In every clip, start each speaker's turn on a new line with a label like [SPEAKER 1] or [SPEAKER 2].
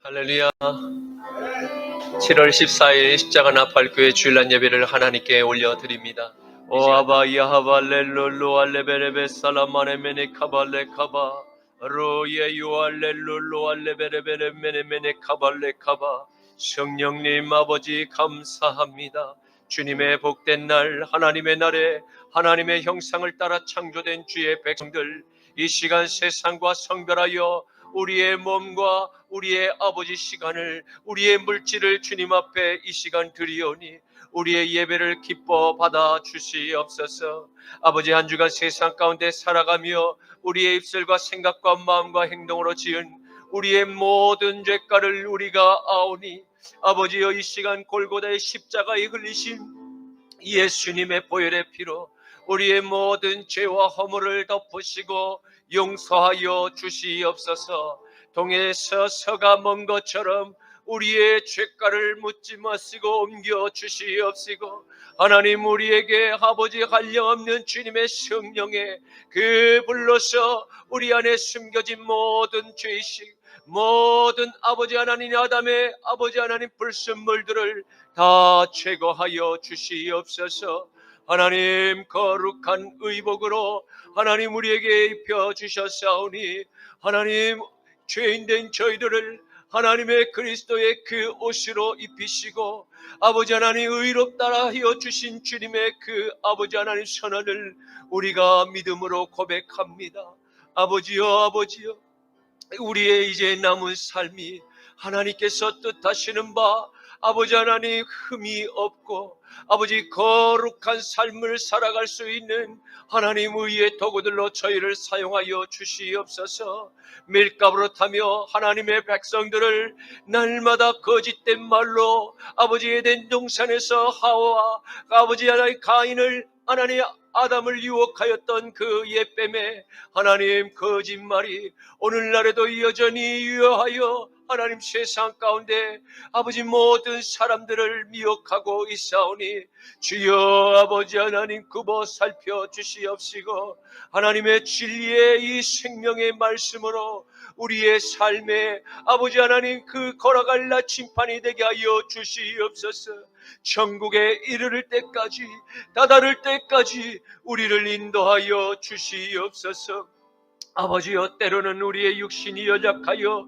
[SPEAKER 1] 할렐루야. 7월 14일 십자가 나팔교회 주일날 예배를 하나님께 올려드립니다. 오 아바 야하바 렐룰루 알레베레베 살라마네메네 카발레 카바 로예 요알렐룰루 알레베레베레 메네메네 카발레 카바. 성령님 아버지 감사합니다. 주님의 복된 날, 하나님의 날에 하나님의 형상을 따라 창조된 주의 백성들, 이 시간 세상과 성별하여 우리의 몸과 우리의 아버지 시간을, 우리의 물질을 주님 앞에 이 시간 드리오니 우리의 예배를 기뻐 받아 주시옵소서. 아버지, 한 주간 세상 가운데 살아가며 우리의 입술과 생각과 마음과 행동으로 지은 우리의 모든 죄가를 우리가 아오니 아버지여, 이 시간 골고다의 십자가에 흘리신 예수님의 보혈의 피로 우리의 모든 죄와 허물을 덮으시고 용서하여 주시옵소서. 동에서 서가 먼 것처럼 우리의 죄가를 묻지 마시고 옮겨 주시옵시고, 하나님, 우리에게 아버지 한량없는 주님의 성령의 그 불로서 우리 안에 숨겨진 모든 죄의식, 모든 아버지 하나님, 아담의 아버지 하나님 불순물들을 다 제거하여 주시옵소서. 하나님, 거룩한 의복으로 하나님 우리에게 입혀 주셨사오니 하나님, 죄인된 저희들을 하나님의 그리스도의 그 옷으로 입히시고 아버지 하나님, 의롭다 하여 주신 주님의 그 아버지 하나님 선언을 우리가 믿음으로 고백합니다. 아버지여, 아버지여, 우리의 이제 남은 삶이 하나님께서 뜻하시는 바 아버지 하나님 흠이 없고 아버지 거룩한 삶을 살아갈 수 있는 하나님 의의 도구들로 저희를 사용하여 주시옵소서. 밀가루로 타며 하나님의 백성들을 날마다 거짓된 말로 아버지 에덴 동산에서 하와 아버지 하나님 가인을 하나님 아담을 유혹하였던 그 옛뱀에 하나님 거짓말이 오늘날에도 여전히 유효하여 하나님 세상 가운데 아버지 모든 사람들을 미혹하고 있사오니 주여 아버지 하나님 굽어 살펴주시옵시고 하나님의 진리의 이 생명의 말씀으로 우리의 삶에 아버지 하나님 그 걸어갈 나침판이 되게 하여 주시옵소서. 천국에 이르를 때까지, 다다를 때까지 우리를 인도하여 주시옵소서. 아버지여, 때로는 우리의 육신이 연약하여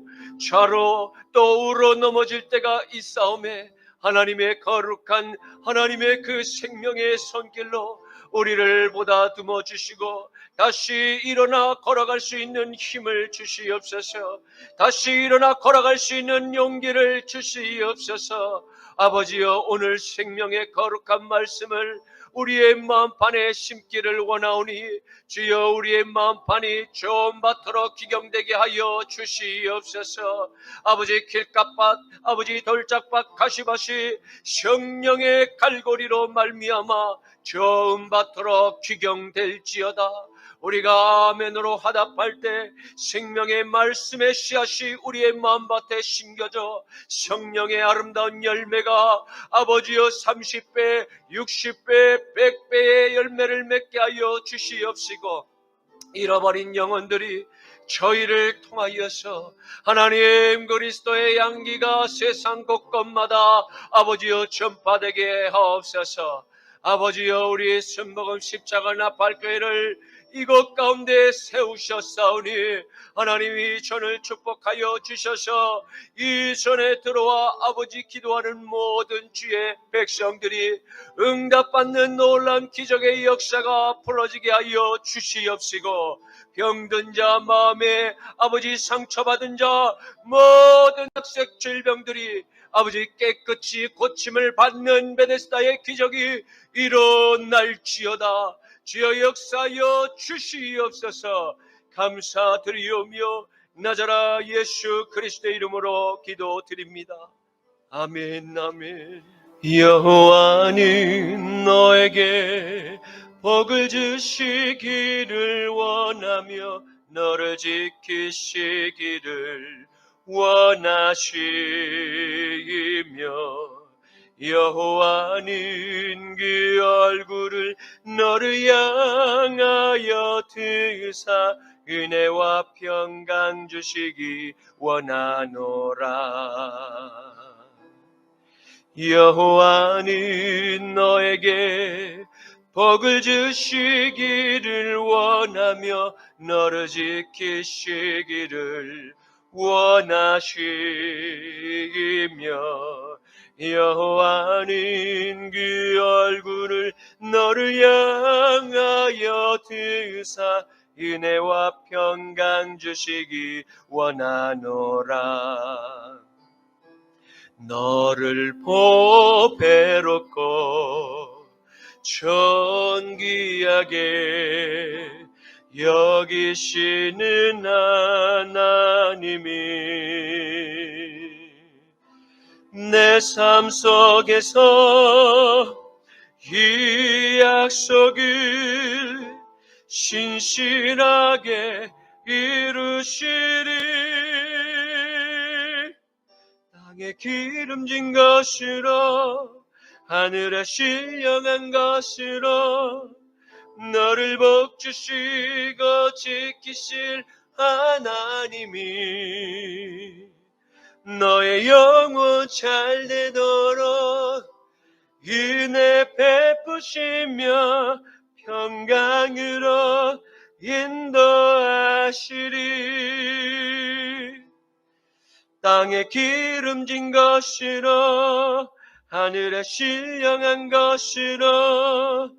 [SPEAKER 1] 좌로 또 우로 넘어질 때가 있사오매 하나님의 거룩한 하나님의 그 생명의 손길로 우리를 보다듬어 주시고 다시 일어나 걸어갈 수 있는 힘을 주시옵소서. 다시 일어나 걸어갈 수 있는 용기를 주시옵소서. 아버지여, 오늘 생명의 거룩한 말씀을 우리의 마음판에 심기를 원하오니 주여, 우리의 마음판이 좋은 밭으로 기경되게 하여 주시옵소서. 아버지, 길가밭, 아버지 돌짝밭, 가시밭이 성령의 갈고리로 말미암아 좋은 밭으로 기경될지어다. 우리가 아멘으로 화답할 때 생명의 말씀의 씨앗이 우리의 마음밭에 심겨져 성령의 아름다운 열매가 아버지여 30배, 60배, 100배의 열매를 맺게 하여 주시옵시고, 잃어버린 영혼들이 저희를 통하여서 하나님 그리스도의 향기가 세상 곳곳마다 아버지여 전파되게 하옵소서. 아버지여, 우리 순복음 십자가 나팔교회를 이곳 가운데 세우셨사오니 하나님이 전을 축복하여 주셔서 이 전에 들어와 아버지 기도하는 모든 주의 백성들이 응답받는 놀라운 기적의 역사가 벌어지게 하여 주시옵시고, 병든 자, 마음에 아버지 상처받은 자, 모든 악색 질병들이 아버지 깨끗이 고침을 받는 베데스다의 기적이 일어날지어다. 주여 역사하여 주시옵소서. 감사드리오며 나자라 예수 그리스도의 이름으로 기도드립니다. 아멘, 아멘. 여호와는 너에게 복을 주시기를 원하며 너를 지키시기를 원하시며 여호와는 그 얼굴을 너를 향하여 드사 은혜와 평강 주시기 원하노라. 여호와는 너에게 복을 주시기를 원하며 너를 지키시기를 원하시며 여호와는 그 얼굴을 너를 향하여 드사 은혜와 평강 주시기 원하노라. 너를 보배롭고 존귀하게 여기시는 하나님이 내 삶 속에서 이 약속을 신실하게 이루시리. 땅에 기름진 것으로 하늘에 신령한 것으로 너를 복주시고 지키실 하나님이 너의 영혼 잘 되도록 은혜 베푸시며 평강으로 인도하시리. 땅에 기름진 것으로 하늘에 신령한 것으로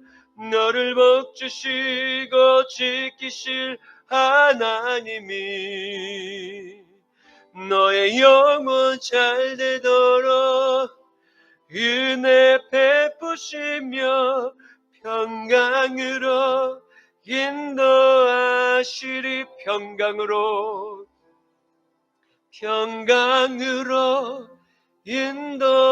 [SPEAKER 1] 너를 복주시고 지키실 하나님이 너의 영혼 잘 되도록 은혜 베푸시며 평강으로 인도하시리. 평강으로 인도하시리.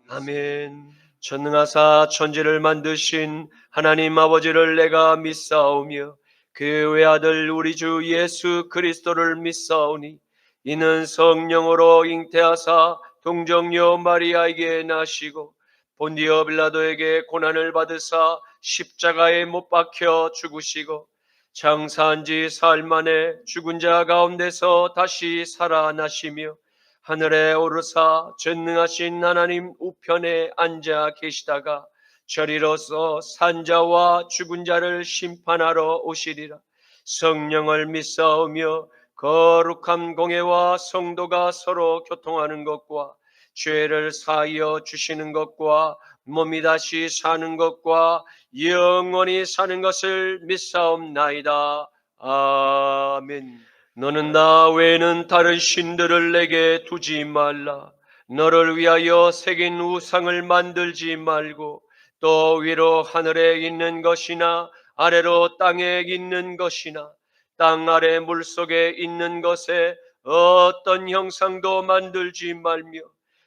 [SPEAKER 1] 아멘. 전능하사 천지를 만드신 하나님 아버지를 내가 믿사오며 그 외아들 우리 주 예수 그리스도를 믿사오니 이는 성령으로 잉태하사 동정녀 마리아에게 나시고 본디오 빌라도에게 고난을 받으사 십자가에 못 박혀 죽으시고 장사한 지 사흘 만에 죽은 자 가운데서 다시 살아나시며 하늘에 오르사 전능하신 하나님 우편에 앉아 계시다가 저리로서 산자와 죽은 자를 심판하러 오시리라. 성령을 믿사오며 거룩한 공회와 성도가 서로 교통하는 것과 죄를 사하여 주시는 것과 몸이 다시 사는 것과 영원히 사는 것을 믿사옵나이다. 아멘. 너는 나 외에는 다른 신들을 내게 두지 말라. 너를 위하여 새긴 우상을 만들지 말고 또 위로 하늘에 있는 것이나 아래로 땅에 있는 것이나 땅 아래 물속에 있는 것에 어떤 형상도 만들지 말며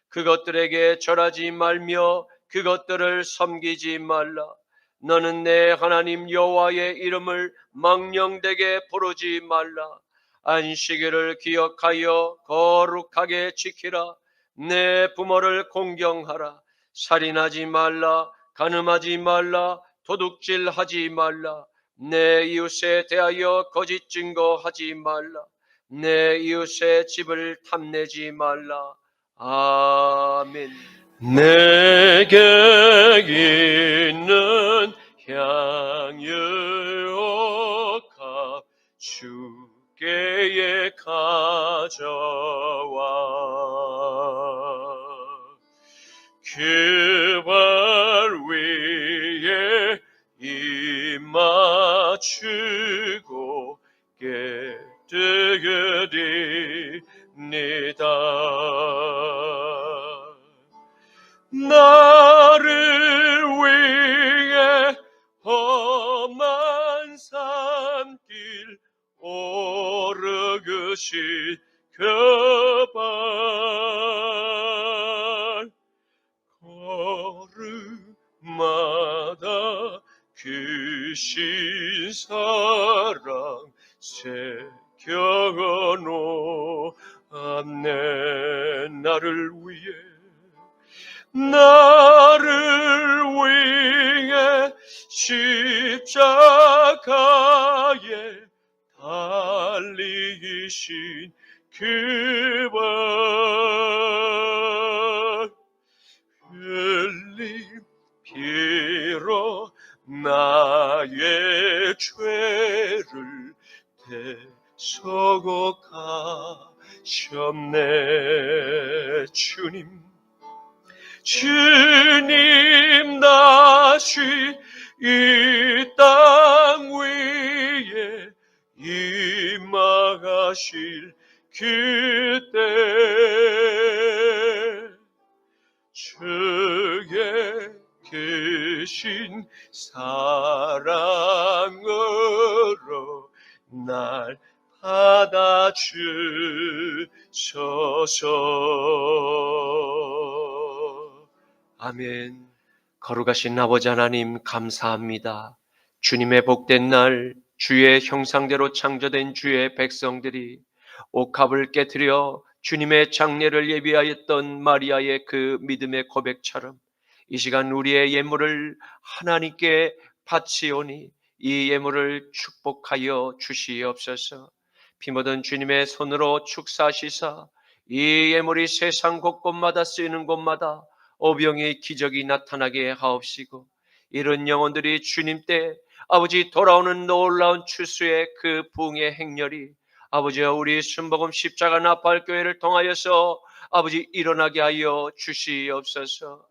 [SPEAKER 1] 그것들에게 절하지 말며 그것들을 섬기지 말라. 너는 내 하나님 여호와의 이름을 망령되게 부르지 말라. 안식일을 기억하여 거룩하게 지키라. 내 부모를 공경하라. 살인하지 말라. 간음하지 말라. 도둑질하지 말라. 내 이웃에 대하여 거짓 증거하지 말라. 내 이웃의 집을 탐내지 말라. 아멘. 내게 있는 향유와 값 주께에 가져와 그 발 위에 입 맞추고 깨뜨리니다. 나를 위해 험한 산길 오르그신 그 발 걸음마다 그 신사랑 새겨놓았네. 나를 위해 주신 그와 흘린 피로 나의 죄를 대속하셨네. 주님 다시 이 땅 위에 임하실 그때 주의 크신 사랑으로 날 받아주소서. 아멘. 거룩하신 아버지 하나님 감사합니다. 주님의 복된 날 주의 형상대로 창조된 주의 백성들이 옥합을 깨뜨려 주님의 장례를 예비하였던 마리아의 그 믿음의 고백처럼 이 시간 우리의 예물을 하나님께 바치오니 이 예물을 축복하여 주시옵소서. 피 묻은 주님의 손으로 축사하시사 이 예물이 세상 곳곳마다 쓰이는 곳마다 오병의 기적이 나타나게 하옵시고 이런 영혼들이 주님 때 아버지 돌아오는 놀라운 추수의 그 부흥의 행렬이 아버지와 우리 순복음 십자가 나팔교회를 통하여서 아버지 일어나게 하여 주시옵소서.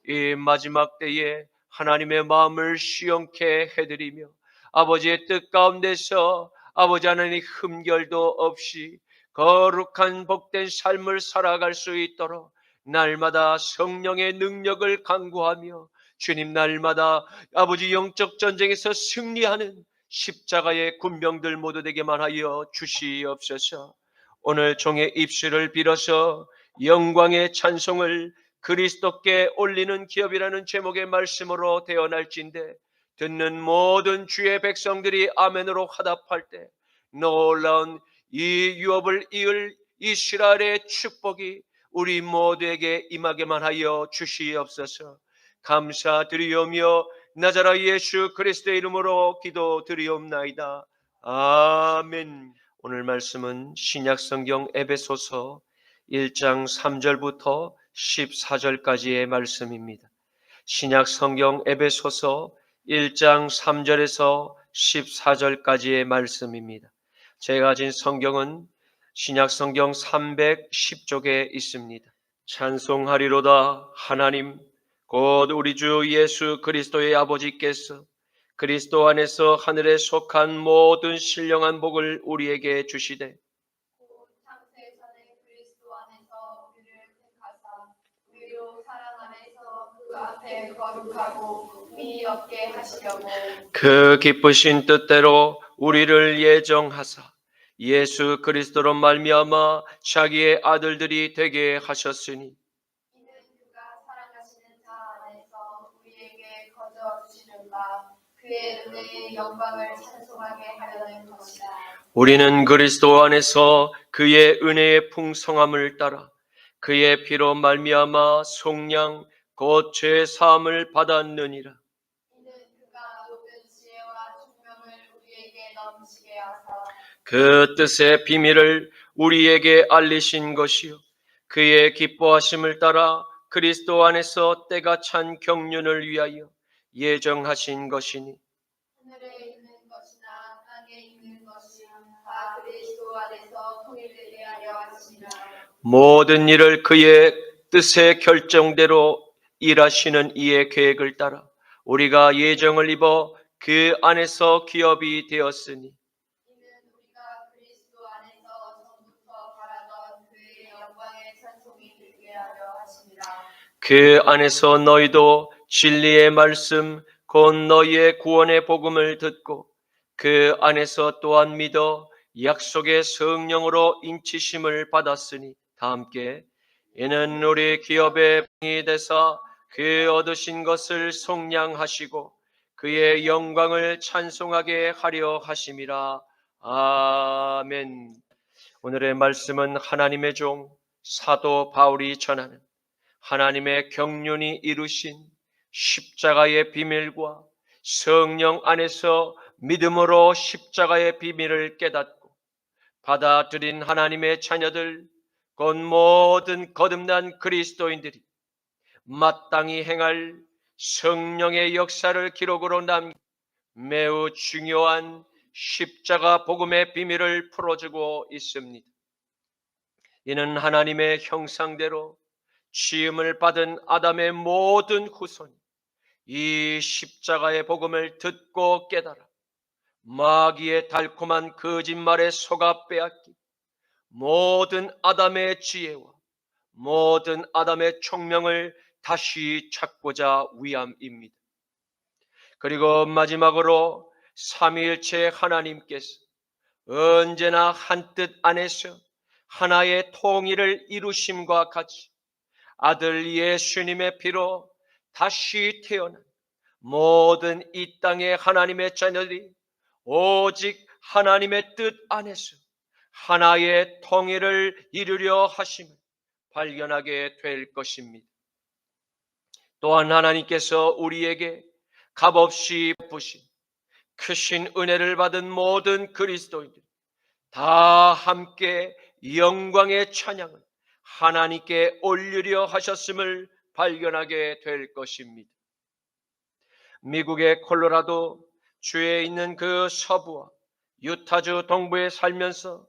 [SPEAKER 1] 이 마지막 때에 하나님의 마음을 시원케 해드리며 아버지의 뜻 가운데서 아버지 하나님 흠결도 없이 거룩한 복된 삶을 살아갈 수 있도록 날마다 성령의 능력을 간구하며 주님 날마다 아버지 영적 전쟁에서 승리하는 십자가의 군병들 모두 되게만 하여 주시옵소서. 오늘 종의 입술을 빌어서 영광의 찬송을 그리스도께 올리는 기업이라는 제목의 말씀으로 되어날진대 듣는 모든 주의 백성들이 아멘으로 화답할 때 놀라운 이 유업을 이을 이스라엘의 축복이 우리 모두에게 임하게만 하여 주시옵소서. 감사드리오며 나자라 예수 그리스도의 이름으로 기도드리옵나이다. 아멘. 오늘 말씀은 신약성경 에베소서 1장 3절부터 14절까지의 말씀입니다. 신약성경 에베소서 1장 3절에서 14절까지의 말씀입니다. 제가 가진 성경은 신약성경 310쪽에 있습니다. 찬송하리로다 하나님 곧 우리 주 예수 그리스도의 아버지께서 그리스도 안에서 하늘에 속한 모든 신령한 복을 우리에게 주시되
[SPEAKER 2] 창세 전에 그리스도 안에서 우리를 택하사 우리로 사랑 안에서 그 앞에 거룩하고 미 없게 하시려고
[SPEAKER 1] 그 기쁘신 뜻대로 우리를 예정하사 예수 그리스도로 말미암아 자기의 아들들이 되게 하셨으니
[SPEAKER 2] 이는 그가 사랑하시는 자 안에서 우리에게 거저 주시는 바 그의 은혜의 영광을 찬송하게 하려는 것이다.
[SPEAKER 1] 우리는 그리스도 안에서 그의 은혜의 풍성함을 따라 그의 피로 말미암아 속량 곧 죄 사함을 받았느니라.
[SPEAKER 2] 이는 그가 모든 지혜와 총명을 우리에게 넘치게 하사
[SPEAKER 1] 그 뜻의 비밀을 우리에게 알리신 것이요 그의 기뻐하심을 따라 그리스도 안에서 때가 찬 경륜을 위하여 예정하신 것이니
[SPEAKER 2] 하늘에 있는 것이나 땅에 있는 것이 다 그리스도 안에서 통일되게 하려 하시니라.
[SPEAKER 1] 모든 일을 그의 뜻의 결정대로 일하시는 이의 계획을 따라 우리가 예정을 입어 그 안에서 기업이 되었으니
[SPEAKER 2] 이는 우리가 그리스도 안에서 전부터 바라던 그의 영광의 찬송이 되게 하려 하시니라.
[SPEAKER 1] 그 안에서 너희도 진리의 말씀 곧 너희의 구원의 복음을 듣고 그 안에서 또한 믿어 약속의 성령으로 인치심을 받았으니 다 함께 이는 우리 기업의 병이 되사 그 얻으신 것을 속량하시고 그의 영광을 찬송하게 하려 하심이라. 아멘. 오늘의 말씀은 하나님의 종 사도 바울이 전하는 하나님의 경륜이 이루신 십자가의 비밀과 성령 안에서 믿음으로 십자가의 비밀을 깨닫고 받아들인 하나님의 자녀들, 곧 모든 거듭난 그리스도인들이 마땅히 행할 성령의 역사를 기록으로 남긴 매우 중요한 십자가 복음의 비밀을 풀어주고 있습니다. 이는 하나님의 형상대로 지음을 받은 아담의 모든 후손이 이 십자가의 복음을 듣고 깨달아 마귀의 달콤한 거짓말에 속아 빼앗기 모든 아담의 지혜와 모든 아담의 총명을 다시 찾고자 위함입니다. 그리고 마지막으로 삼위일체 하나님께서 언제나 한 뜻 안에서 하나의 통일을 이루심과 같이 아들 예수님의 피로 다시 태어난 모든 이 땅의 하나님의 자녀들이 오직 하나님의 뜻 안에서 하나의 통일을 이루려 하심을 발견하게 될 것입니다. 또한 하나님께서 우리에게 값없이 베푸신 크신 은혜를 받은 모든 그리스도인들 다 함께 영광의 찬양을 하나님께 올리려 하셨음을 발견하게 될 것입니다. 미국의 콜로라도 주에 있는 그 서부와 유타주 동부에 살면서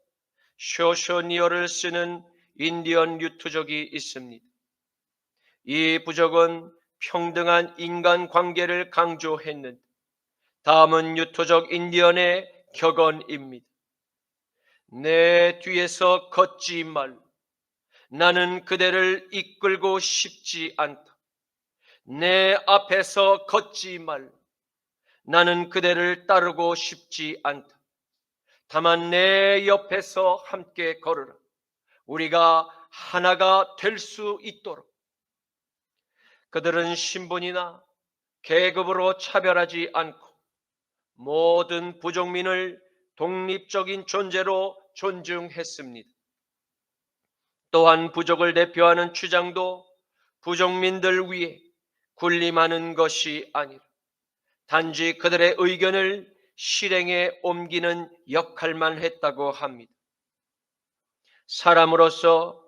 [SPEAKER 1] 쇼쇼니어를 쓰는 인디언 유투족이 있습니다. 이 부족은 평등한 인간관계를 강조했는데 다음은 유토족 인디언의 격언입니다. 내 뒤에서 걷지 말라. 나는 그대를 이끌고 싶지 않다. 내 앞에서 걷지 말라. 나는 그대를 따르고 싶지 않다. 다만 내 옆에서 함께 걸으라. 우리가 하나가 될 수 있도록. 그들은 신분이나 계급으로 차별하지 않고 모든 부족민을 독립적인 존재로 존중했습니다. 또한 부족을 대표하는 주장도 부족민들 위해 군림하는 것이 아니라 단지 그들의 의견을 실행에 옮기는 역할만 했다고 합니다. 사람으로서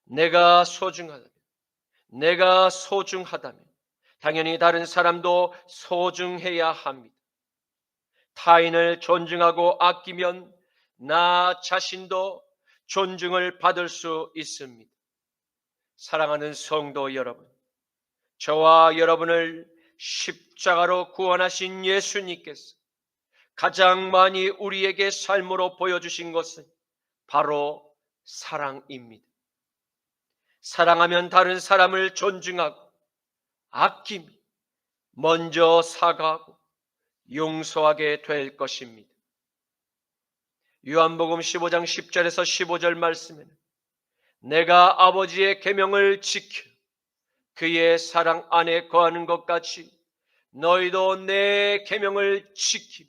[SPEAKER 1] 내가 소중하다면 당연히 다른 사람도 소중해야 합니다. 타인을 존중하고 아끼면 나 자신도 존중을 받을 수 있습니다. 사랑하는 성도 여러분, 저와 여러분을 십자가로 구원하신 예수님께서 가장 많이 우리에게 삶으로 보여주신 것은 바로 사랑입니다. 사랑하면 다른 사람을 존중하고 아끼며 먼저 사과하고 용서하게 될 것입니다. 요한복음 15장 10절에서 15절 말씀에는 내가 아버지의 계명을 지켜 그의 사랑 안에 거하는 것 같이 너희도 내 계명을 지키며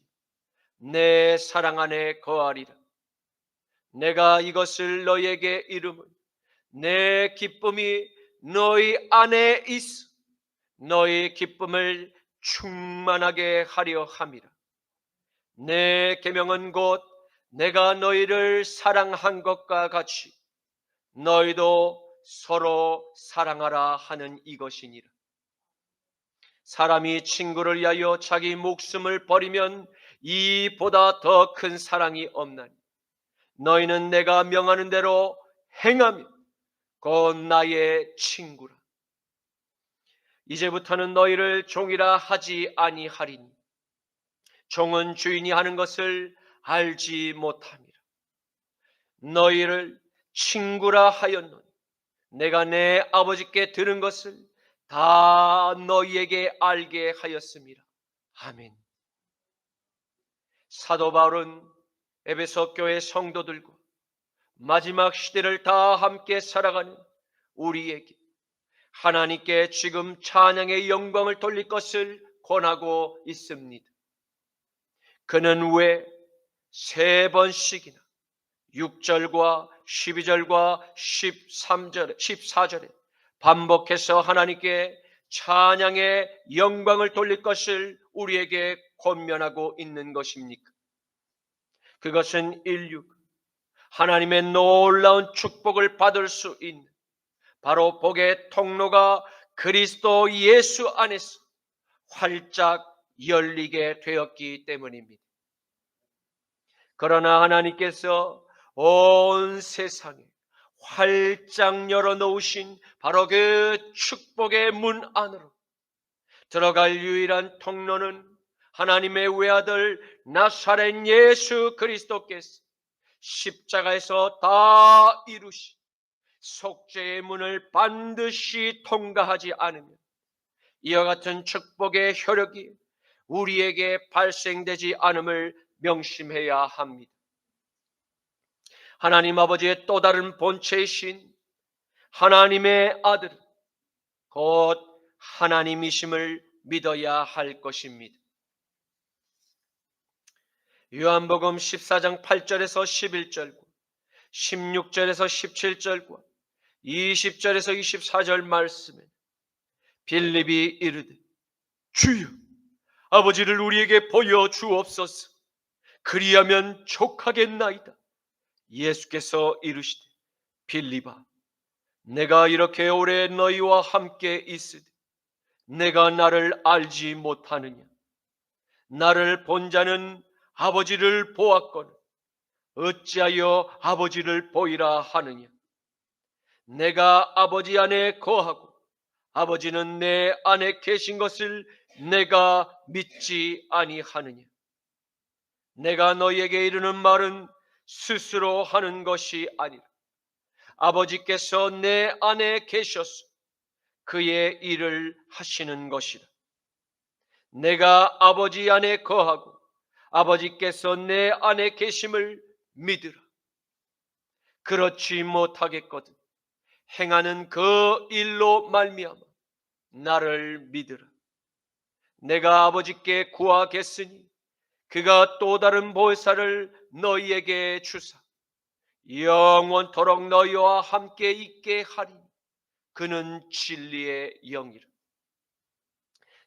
[SPEAKER 1] 내 사랑 안에 거하리라. 내가 이것을 너희에게 이름은 내 기쁨이 너희 안에 있어 너희 기쁨을 충만하게 하려 함이라. 내 계명은 곧 내가 너희를 사랑한 것과 같이 너희도 서로 사랑하라 하는 이것이니라. 사람이 친구를 위하여 자기 목숨을 버리면 이보다 더 큰 사랑이 없나니 너희는 내가 명하는 대로 행하면 곧 나의 친구라. 이제부터는 너희를 종이라 하지 아니하리니 종은 주인이 하는 것을 알지 못함이라. 너희를 친구라 하였노니 내가 내 아버지께 들은 것을 다 너희에게 알게 하였음이라. 아멘. 사도 바울은 에베소 교회 성도들과 마지막 시대를 다 함께 살아가는 우리에게 하나님께 지금 찬양의 영광을 돌릴 것을 권하고 있습니다. 그는 왜 3번씩이나 6절과 12절과 14절에 반복해서 하나님께 찬양의 영광을 돌릴 것을 우리에게 권면하고 있는 것입니까? 그것은 인류가 하나님의 놀라운 축복을 받을 수 있는 바로 복의 통로가 그리스도 예수 안에서 활짝 열리게 되었기 때문입니다. 그러나 하나님께서 온 세상에 활짝 열어놓으신 바로 그 축복의 문 안으로 들어갈 유일한 통로는 하나님의 외아들 나사렛 예수 그리스도께서 십자가에서 다 이루신 속죄의 문을 반드시 통과하지 않으면 이와 같은 축복의 효력이 우리에게 발생되지 않음을 명심해야 합니다. 하나님 아버지의 또 다른 본체이신 하나님의 아들 곧 하나님이심을 믿어야 할 것입니다. 요한복음 14장 8절에서 11절과 16절에서 17절과 20절에서 24절 말씀에 빌립이 이르되 주여 아버지를 우리에게 보여주옵소서. 그리하면 족하겠나이다. 예수께서 이르시되 빌립아 내가 이렇게 오래 너희와 함께 있으되 내가 나를 알지 못하느냐. 나를 본 자는 아버지를 보았거늘 어찌하여 아버지를 보이라 하느냐. 내가 아버지 안에 거하고 아버지는 내 안에 계신 것을 내가 믿지 아니하느냐. 내가 너희에게 이르는 말은 스스로 하는 것이 아니라 아버지께서 내 안에 계셔서 그의 일을 하시는 것이라. 내가 아버지 안에 거하고 아버지께서 내 안에 계심을 믿으라. 그렇지 못하겠거든 행하는 그 일로 말미암아 나를 믿으라. 내가 아버지께 구하겠으니 그가 또 다른 보혜사를 너희에게 주사 영원토록 너희와 함께 있게 하리니 그는 진리의 영이라.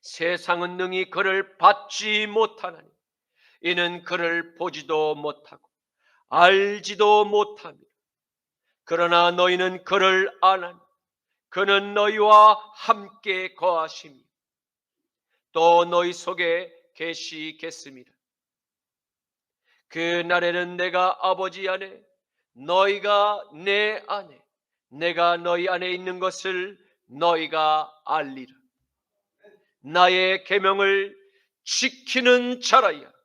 [SPEAKER 1] 세상은 능히 그를 받지 못하나니 이는 그를 보지도 못하고 알지도 못함이라. 그러나 너희는 그를 아나니 그는 너희와 함께 거하시며 또 너희 속에 계시겠습니다. 그 날에는 내가 아버지 안에 너희가 내 안에 내가 너희 안에 있는 것을 너희가 알리라. 나의 계명을 지키는 자라야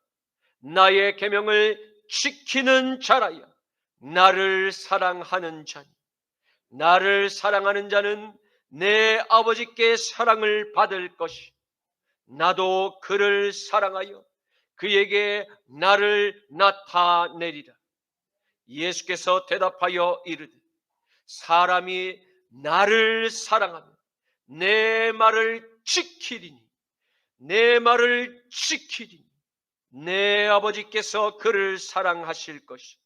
[SPEAKER 1] 나의 계명을 지키는 자라야 나를 사랑하는 자니 나를 사랑하는 자는 내 아버지께 사랑을 받을 것이 나도 그를 사랑하여 그에게 나를 나타내리라. 예수께서 대답하여 이르되 사람이 나를 사랑하면 내 말을 지키리니 내 말을 지키리니 내 아버지께서 그를 사랑하실 것이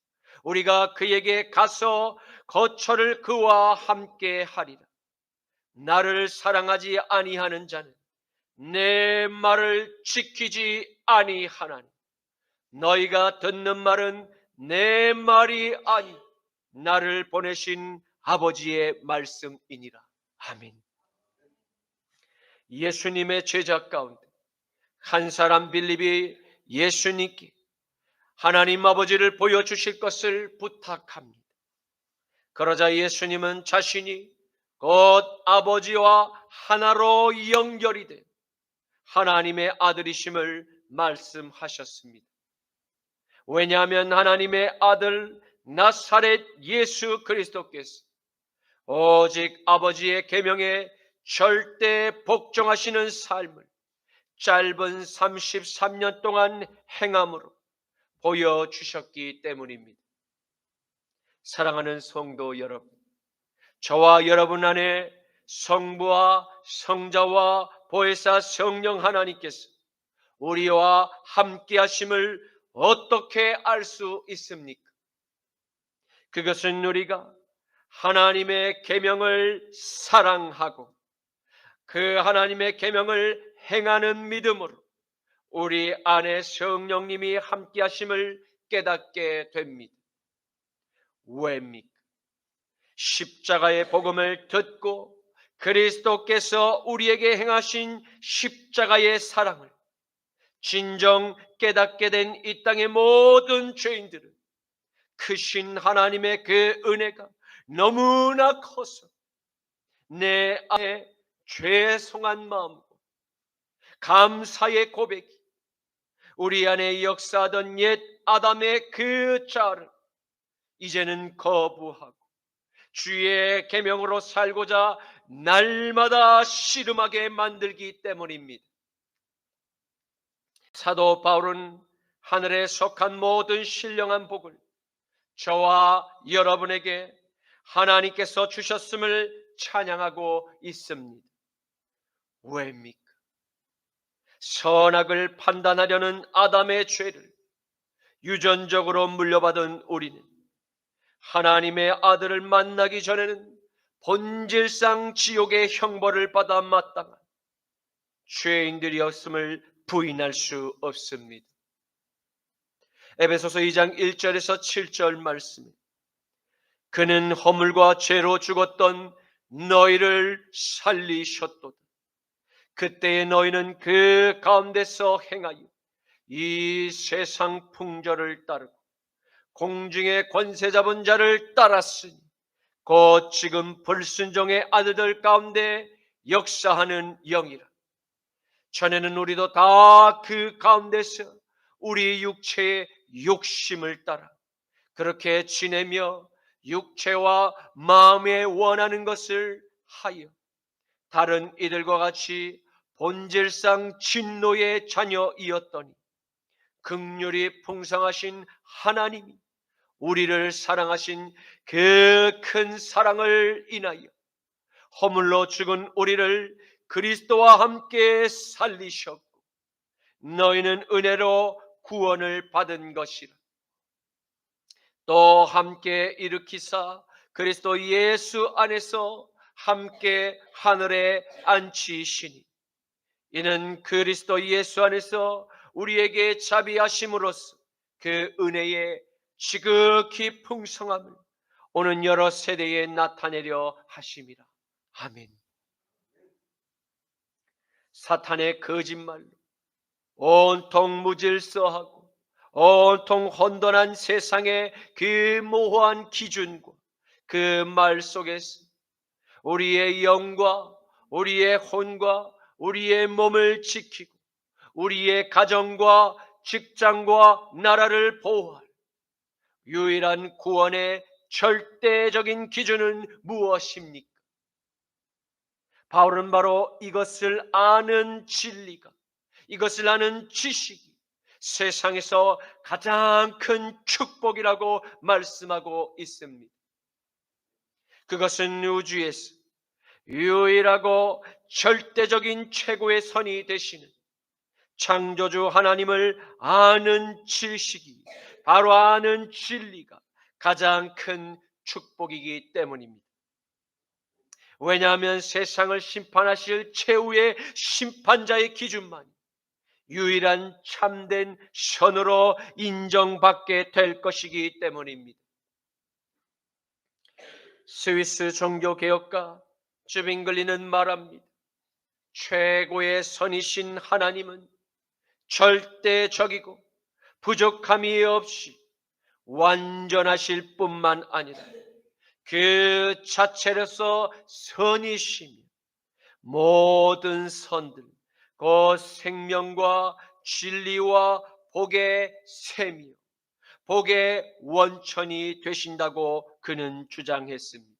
[SPEAKER 1] 우리가 그에게 가서 거처를 그와 함께 하리라. 나를 사랑하지 아니하는 자는 내 말을 지키지 아니하나니 너희가 듣는 말은 내 말이 아니 나를 보내신 아버지의 말씀이니라. 아멘. 예수님의 제자 가운데 한 사람 빌립이 예수님께 하나님 아버지를 보여주실 것을 부탁합니다. 그러자 예수님은 자신이 곧 아버지와 하나로 연결이 된 하나님의 아들이심을 말씀하셨습니다. 왜냐하면 하나님의 아들 나사렛 예수 그리스도께서 오직 아버지의 계명에 절대 복종하시는 삶을 짧은 33년 동안 행함으로 보여주셨기 때문입니다. 사랑하는 성도 여러분, 저와 여러분 안에 성부와 성자와 보혜사 성령 하나님께서 우리와 함께 하심을 어떻게 알 수 있습니까? 그것은 우리가 하나님의 계명을 사랑하고 그 하나님의 계명을 행하는 믿음으로 우리 안에 성령님이 함께 하심을 깨닫게 됩니다. 왜입니까? 십자가의 복음을 듣고 그리스도께서 우리에게 행하신 십자가의 사랑을 진정 깨닫게 된 이 땅의 모든 죄인들은 크신 하나님의 그 은혜가 너무나 커서 내 안에 죄송한 마음과 감사의 고백이 우리 안에 역사하던 옛 아담의 그 자아를 이제는 거부하고 주의 계명으로 살고자 날마다 씨름하게 만들기 때문입니다. 사도 바울은 하늘에 속한 모든 신령한 복을 저와 여러분에게 하나님께서 주셨음을 찬양하고 있습니다. 왜입니까? 선악을 판단하려는 아담의 죄를 유전적으로 물려받은 우리는 하나님의 아들을 만나기 전에는 본질상 지옥의 형벌을 받아 마땅한 죄인들이었음을 부인할 수 없습니다. 에베소서 2장 1절에서 7절 말씀에 그는 허물과 죄로 죽었던 너희를 살리셨도다. 그때의 너희는 그 가운데서 행하여 이 세상 풍조를 따르고 공중의 권세 잡은 자를 따랐으니 곧 지금 불순종의 아들들 가운데 역사하는 영이라. 전에는 우리도 다 그 가운데서 우리 육체의 욕심을 따라 그렇게 지내며 육체와 마음에 원하는 것을 하여 다른 이들과 같이 본질상 진노의 자녀이었더니 긍휼이 풍성하신 하나님이 우리를 사랑하신 그 큰 사랑을 인하여 허물로 죽은 우리를 그리스도와 함께 살리셨고 너희는 은혜로 구원을 받은 것이라. 또 함께 일으키사 그리스도 예수 안에서 함께 하늘에 앉히시니 이는 그리스도 예수 안에서 우리에게 자비하심으로써 그 은혜의 지극히 풍성함을 오는 여러 세대에 나타내려 하심이라. 아멘. 사탄의 거짓말로 온통 무질서하고 온통 혼돈한 세상의 그 모호한 기준과 그 말 속에서 우리의 영과 우리의 혼과 우리의 몸을 지키고 우리의 가정과 직장과 나라를 보호할 유일한 구원의 절대적인 기준은 무엇입니까? 바울은 바로 이것을 아는 진리가, 이것을 아는 지식이 세상에서 가장 큰 축복이라고 말씀하고 있습니다. 그것은 우주에서 유일하고 절대적인 최고의 선이 되시는 창조주 하나님을 아는 지식이, 바로 아는 진리가 가장 큰 축복이기 때문입니다. 왜냐하면 세상을 심판하실 최후의 심판자의 기준만이 유일한 참된 선으로 인정받게 될 것이기 때문입니다. 스위스 종교개혁가 쯔빙글리는 말합니다. 최고의 선이신 하나님은 절대적이고 부족함이 없이 완전하실 뿐만 아니라 그 자체로서 선이시며 모든 선들 곧 생명과 진리와 복의 샘이요 복의 원천이 되신다고 그는 주장했습니다.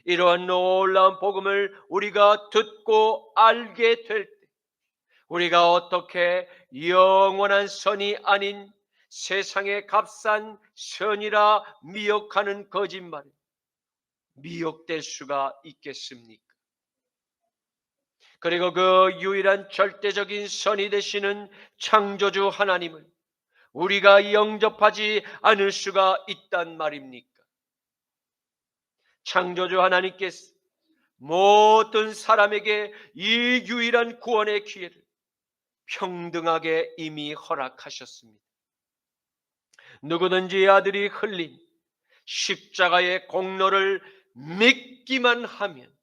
[SPEAKER 1] 이러한 놀라운 복음을 우리가 듣고 알게 될 때 우리가 어떻게 영원한 선이 아닌 세상의 값싼 선이라 미혹하는 거짓말에 미혹될 수가 있겠습니까? 그리고 그 유일한 절대적인 선이 되시는 창조주 하나님을 우리가 영접하지 않을 수가 있단 말입니까? 창조주 하나님께서 모든 사람에게 이 유일한 구원의 기회를 평등하게 이미 허락하셨습니다. 누구든지 아들이 흘린 십자가의 공로를 믿기만 하면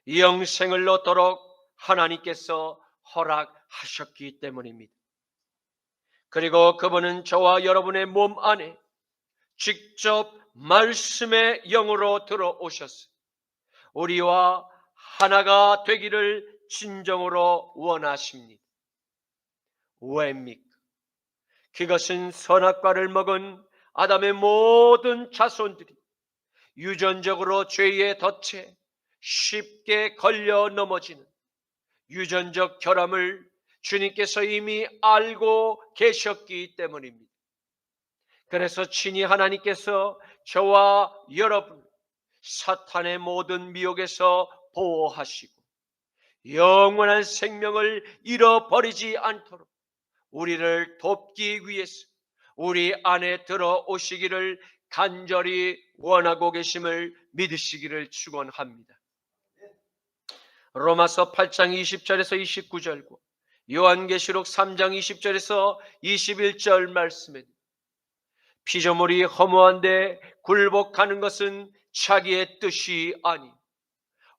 [SPEAKER 1] 영생을 얻도록 하나님께서 허락하셨기 때문입니다. 그리고 그분은 저와 여러분의 몸 안에 직접 말씀의 영으로 들어오셔서 우리와 하나가 되기를 진정으로 원하십니다. 왜입니까? 그것은 선악과를 먹은 아담의 모든 자손들이 유전적으로 죄의 덫에 쉽게 걸려 넘어지는 유전적 결함을 주님께서 이미 알고 계셨기 때문입니다. 그래서 친히 하나님께서 저와 여러분 사탄의 모든 미혹에서 보호하시고 영원한 생명을 잃어버리지 않도록 우리를 돕기 위해서 우리 안에 들어오시기를 간절히 원하고 계심을 믿으시기를 축원합니다. 로마서 8장 20절에서 29절과 요한계시록 3장 20절에서 21절 말씀에 피조물이 허무한데 굴복하는 것은 자기의 뜻이 아니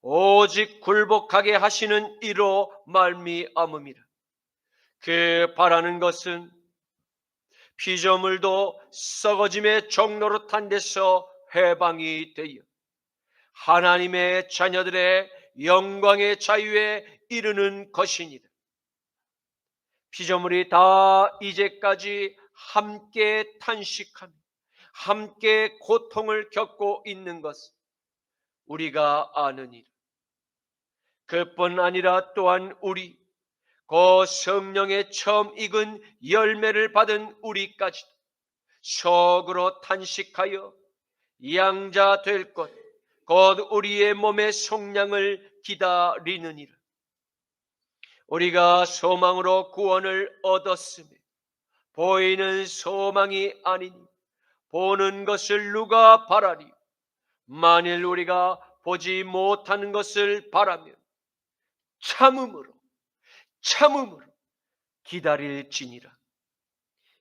[SPEAKER 1] 오직 굴복하게 하시는 이로 말미암음이라. 그 바라는 것은 피조물도 썩어짐의 종로로 탄 데서 해방이 되어 하나님의 자녀들의 영광의 자유에 이르는 것이니라. 피조물이 다 이제까지 함께 탄식하며 함께 고통을 겪고 있는 것을 우리가 아느니라. 그뿐 아니라 또한 우리 그 성령의 처음 익은 열매를 받은 우리까지도 속으로 탄식하여 양자 될 것 곧 우리의 몸의 속량을 기다리느니라. 우리가 소망으로 구원을 얻었으며 보이는 소망이 아니니 보는 것을 누가 바라리. 만일 우리가 보지 못하는 것을 바라면 참음으로 기다릴지니라.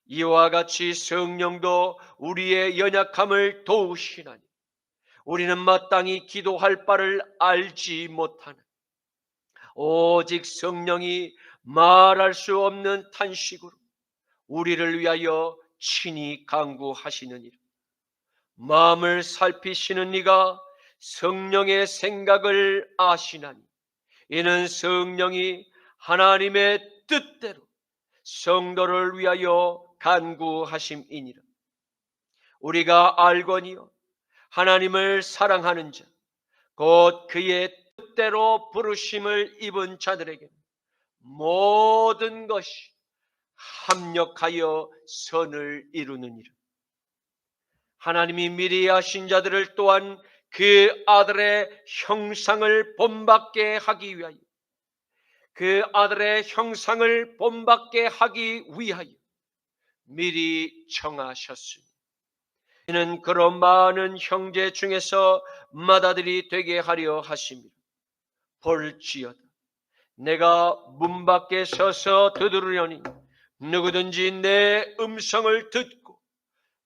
[SPEAKER 1] 이와 같이 성령도 우리의 연약함을 도우시나니 우리는 마땅히 기도할 바를 알지 못하는 오직 성령이 말할 수 없는 탄식으로 우리를 위하여 친히 간구하시느니라. 마음을 살피시는 이가 성령의 생각을 아시나니 이는 성령이 하나님의 뜻대로 성도를 위하여 간구하심이니라. 우리가 알거니와 하나님을 사랑하는 자 곧 그의 뜻대로 부르심을 입은 자들에게 모든 것이 합력하여 선을 이루느니라. 하나님이 미리 하신 자들을 또한 그 아들의 형상을 본받게 하기 위하여 미리 정하셨으니 이는 그런 많은 형제 중에서 맏아들이 되게 하려 하심이라. 볼지어다 내가 문 밖에 서서 두드리려니 누구든지 내 음성을 듣고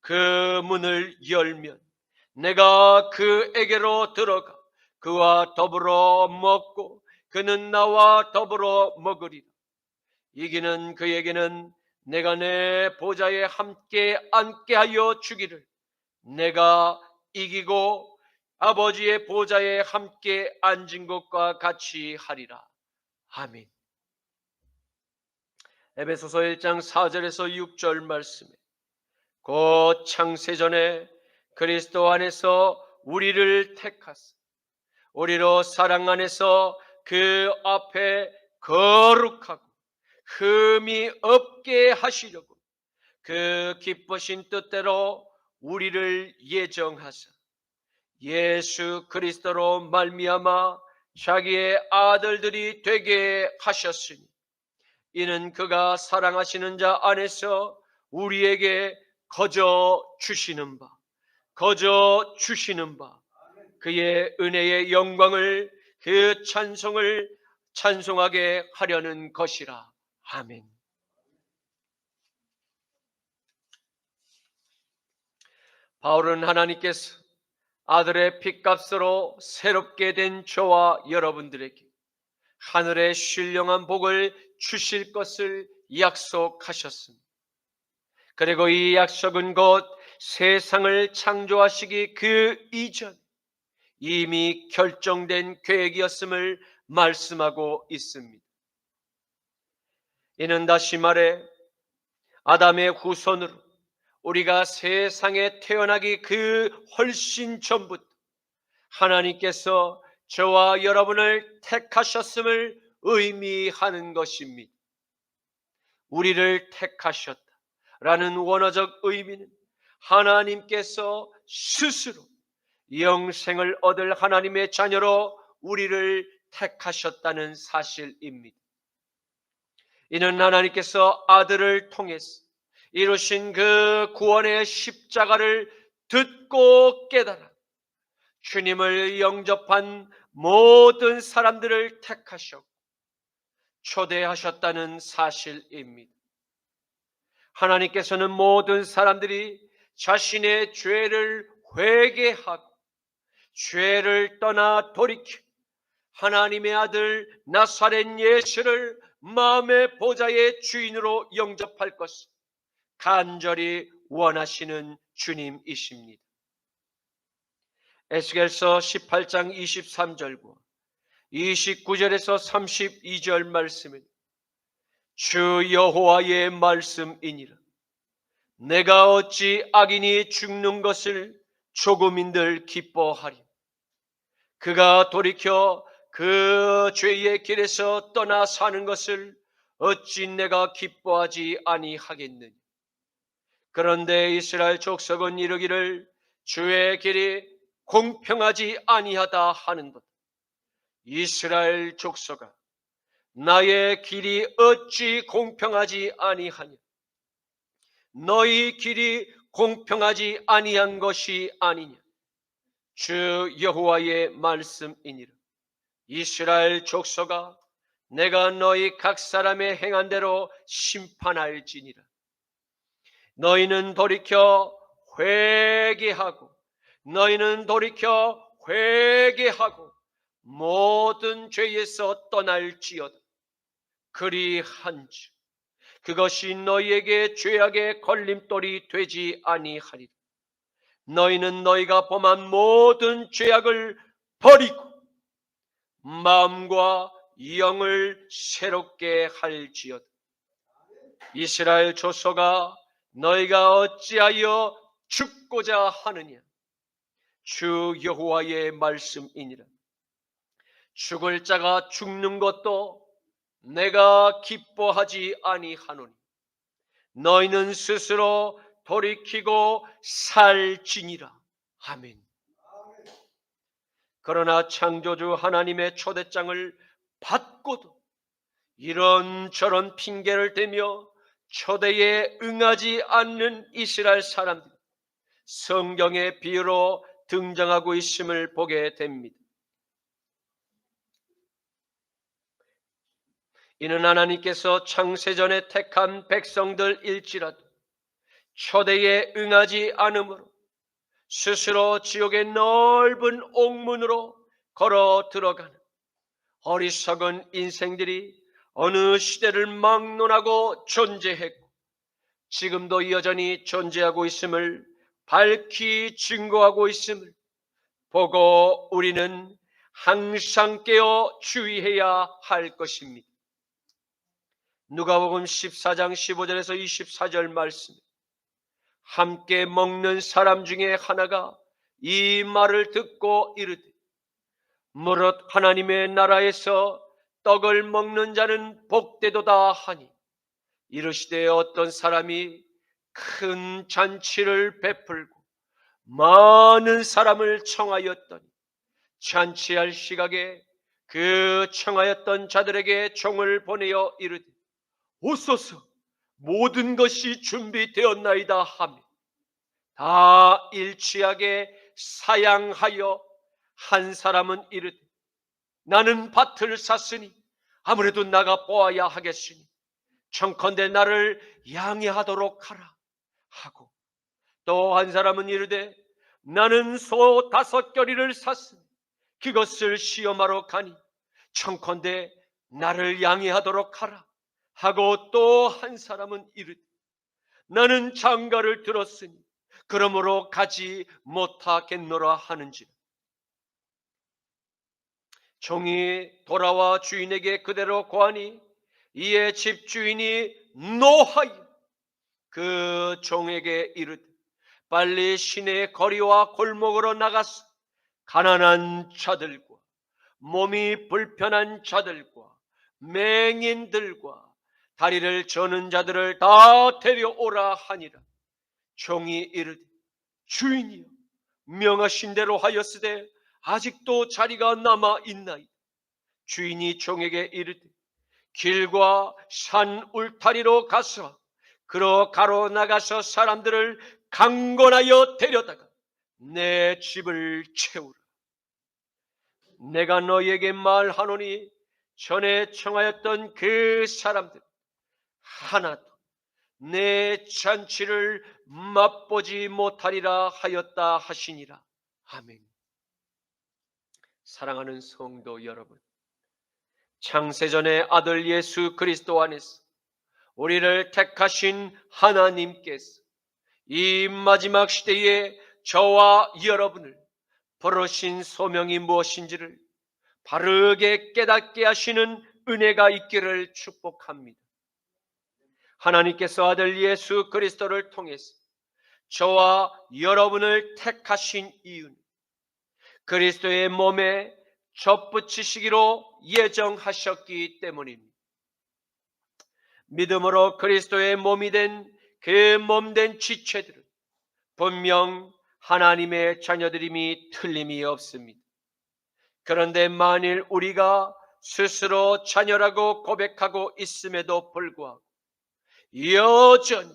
[SPEAKER 1] 그 문을 열면 내가 그에게로 들어가 그와 더불어 먹고 그는 나와 더불어 먹으리라. 이기는 그에게는 내가 내 보좌에 함께 앉게 하여 주기를 내가 이기고 아버지의 보좌에 함께 앉은 것과 같이 하리라. 아멘. 에베소서 1장 4절에서 6절 말씀에 곧 창세전에 그리스도 안에서 우리를 택하사 우리로 사랑 안에서 그 앞에 거룩하고 흠이 없게 하시려고 그 기쁘신 뜻대로 우리를 예정하사 예수 그리스도로 말미암아 자기의 아들들이 되게 하셨으니 이는 그가 사랑하시는 자 안에서 우리에게 거저 주시는 바 그의 은혜의 영광을 그 찬송을 찬송하게 하려는 것이라. 아멘. 바울은 하나님께서 아들의 핏값으로 새롭게 된 저와 여러분들에게 하늘의 신령한 복을 주실 것을 약속하셨습니다. 그리고 이 약속은 곧 세상을 창조하시기 그 이전 이미 결정된 계획이었음을 말씀하고 있습니다. 이는 다시 말해 아담의 후손으로 우리가 세상에 태어나기 그 훨씬 전부터 하나님께서 저와 여러분을 택하셨음을 의미하는 것입니다. 우리를 택하셨다라는 원어적 의미는 하나님께서 스스로 영생을 얻을 하나님의 자녀로 우리를 택하셨다는 사실입니다. 이는 하나님께서 아들을 통해서 이루신 그 구원의 십자가를 듣고 깨달아 주님을 영접한 모든 사람들을 택하셨고 초대하셨다는 사실입니다. 하나님께서는 모든 사람들이 자신의 죄를 회개하고 죄를 떠나 돌이켜 하나님의 아들 나사렛 예수를 마음의 보좌의 주인으로 영접할 것을 간절히 원하시는 주님이십니다. 에스겔서 18장 23절과 29절에서 32절 말씀은 주 여호와의 말씀이니라. 내가 어찌 악인이 죽는 것을 조금인들 기뻐하리. 그가 돌이켜 그 죄의 길에서 떠나 사는 것을 어찌 내가 기뻐하지 아니하겠느냐. 그런데 이스라엘 족속은 이르기를 주의 길이 공평하지 아니하다 하는도다. 이스라엘 족속아, 나의 길이 어찌 공평하지 아니하냐. 너희 길이 공평하지 아니한 것이 아니냐. 주 여호와의 말씀이니라. 이스라엘 족속아, 내가 너희 각 사람의 행한 대로 심판할지니라. 너희는 돌이켜 회개하고 모든 죄에서 떠날지어다. 그리한즉 그것이 너희에게 죄악의 걸림돌이 되지 아니하리라. 너희는 너희가 범한 모든 죄악을 버리고 마음과 영을 새롭게 할지어다. 이스라엘 족속아, 너희가 어찌하여 죽고자 하느냐. 주 여호와의 말씀이니라. 죽을 자가 죽는 것도 내가 기뻐하지 아니하노니 너희는 스스로 돌이키고 살지니라. 아멘. 그러나 창조주 하나님의 초대장을 받고도 이런저런 핑계를 대며 초대에 응하지 않는 이스라엘 사람들, 성경의 비유로 등장하고 있음을 보게 됩니다. 이는 하나님께서 창세전에 택한 백성들일지라도 초대에 응하지 않으므로 스스로 지옥의 넓은 옥문으로 걸어 들어가는 어리석은 인생들이 어느 시대를 막론하고 존재했고 지금도 여전히 존재하고 있음을 밝히 증거하고 있음을 보고 우리는 항상 깨어 주의해야 할 것입니다. 누가복음 14장 15절에서 24절 말씀, 함께 먹는 사람 중에 하나가 이 말을 듣고 이르되 무릇 하나님의 나라에서 떡을 먹는 자는 복되도다 하니 이르시되 어떤 사람이 큰 잔치를 베풀고 많은 사람을 청하였더니 잔치할 시각에 그 청하였던 자들에게 종을 보내어 이르되 오소서 모든 것이 준비되었나이다 하며 다 일치하게 사양하여 한 사람은 이르되 나는 밭을 샀으니 아무래도 나가 보아야 하겠으니 청컨대 나를 양해하도록 하라 하고 또 한 사람은 이르되 나는 소 5겨리를 샀으니 그것을 시험하러 가니 청컨대 나를 양해하도록 하라 하고, 또 한 사람은 이르되 나는 장가를 들었으니 그러므로 가지 못하겠노라 하는지라. 종이 돌아와 주인에게 그대로 고하니 이에 집주인이 노하여 그 종에게 이르되 빨리 시내 거리와 골목으로 나가서 가난한 자들과 몸이 불편한 자들과 맹인들과 다리를 저는 자들을 다 데려오라 하니라. 종이 이르되 주인이여, 명하신 대로 하였으되 아직도 자리가 남아 있나이다. 주인이 종에게 이르되 길과 산 울타리로 가서 그로 가로 나가서 사람들을 강권하여 데려다가 내 집을 채우라. 내가 너희에게 말하노니 전에 청하였던 그 사람들 하나도 내 잔치를 맛보지 못하리라 하였다 하시니라. 아멘. 사랑하는 성도 여러분, 창세전의 아들 예수 그리스도 안에서 우리를 택하신 하나님께서 이 마지막 시대에 저와 여러분을 부르신 소명이 무엇인지를 바르게 깨닫게 하시는 은혜가 있기를 축복합니다. 하나님께서 아들 예수 그리스도를 통해서 저와 여러분을 택하신 이유는 그리스도의 몸에 접붙이시기로 예정하셨기 때문입니다. 믿음으로 그리스도의 몸이 된 그 몸된 지체들은 분명 하나님의 자녀들임이 틀림이 없습니다. 그런데 만일 우리가 스스로 자녀라고 고백하고 있음에도 불구하고 여전히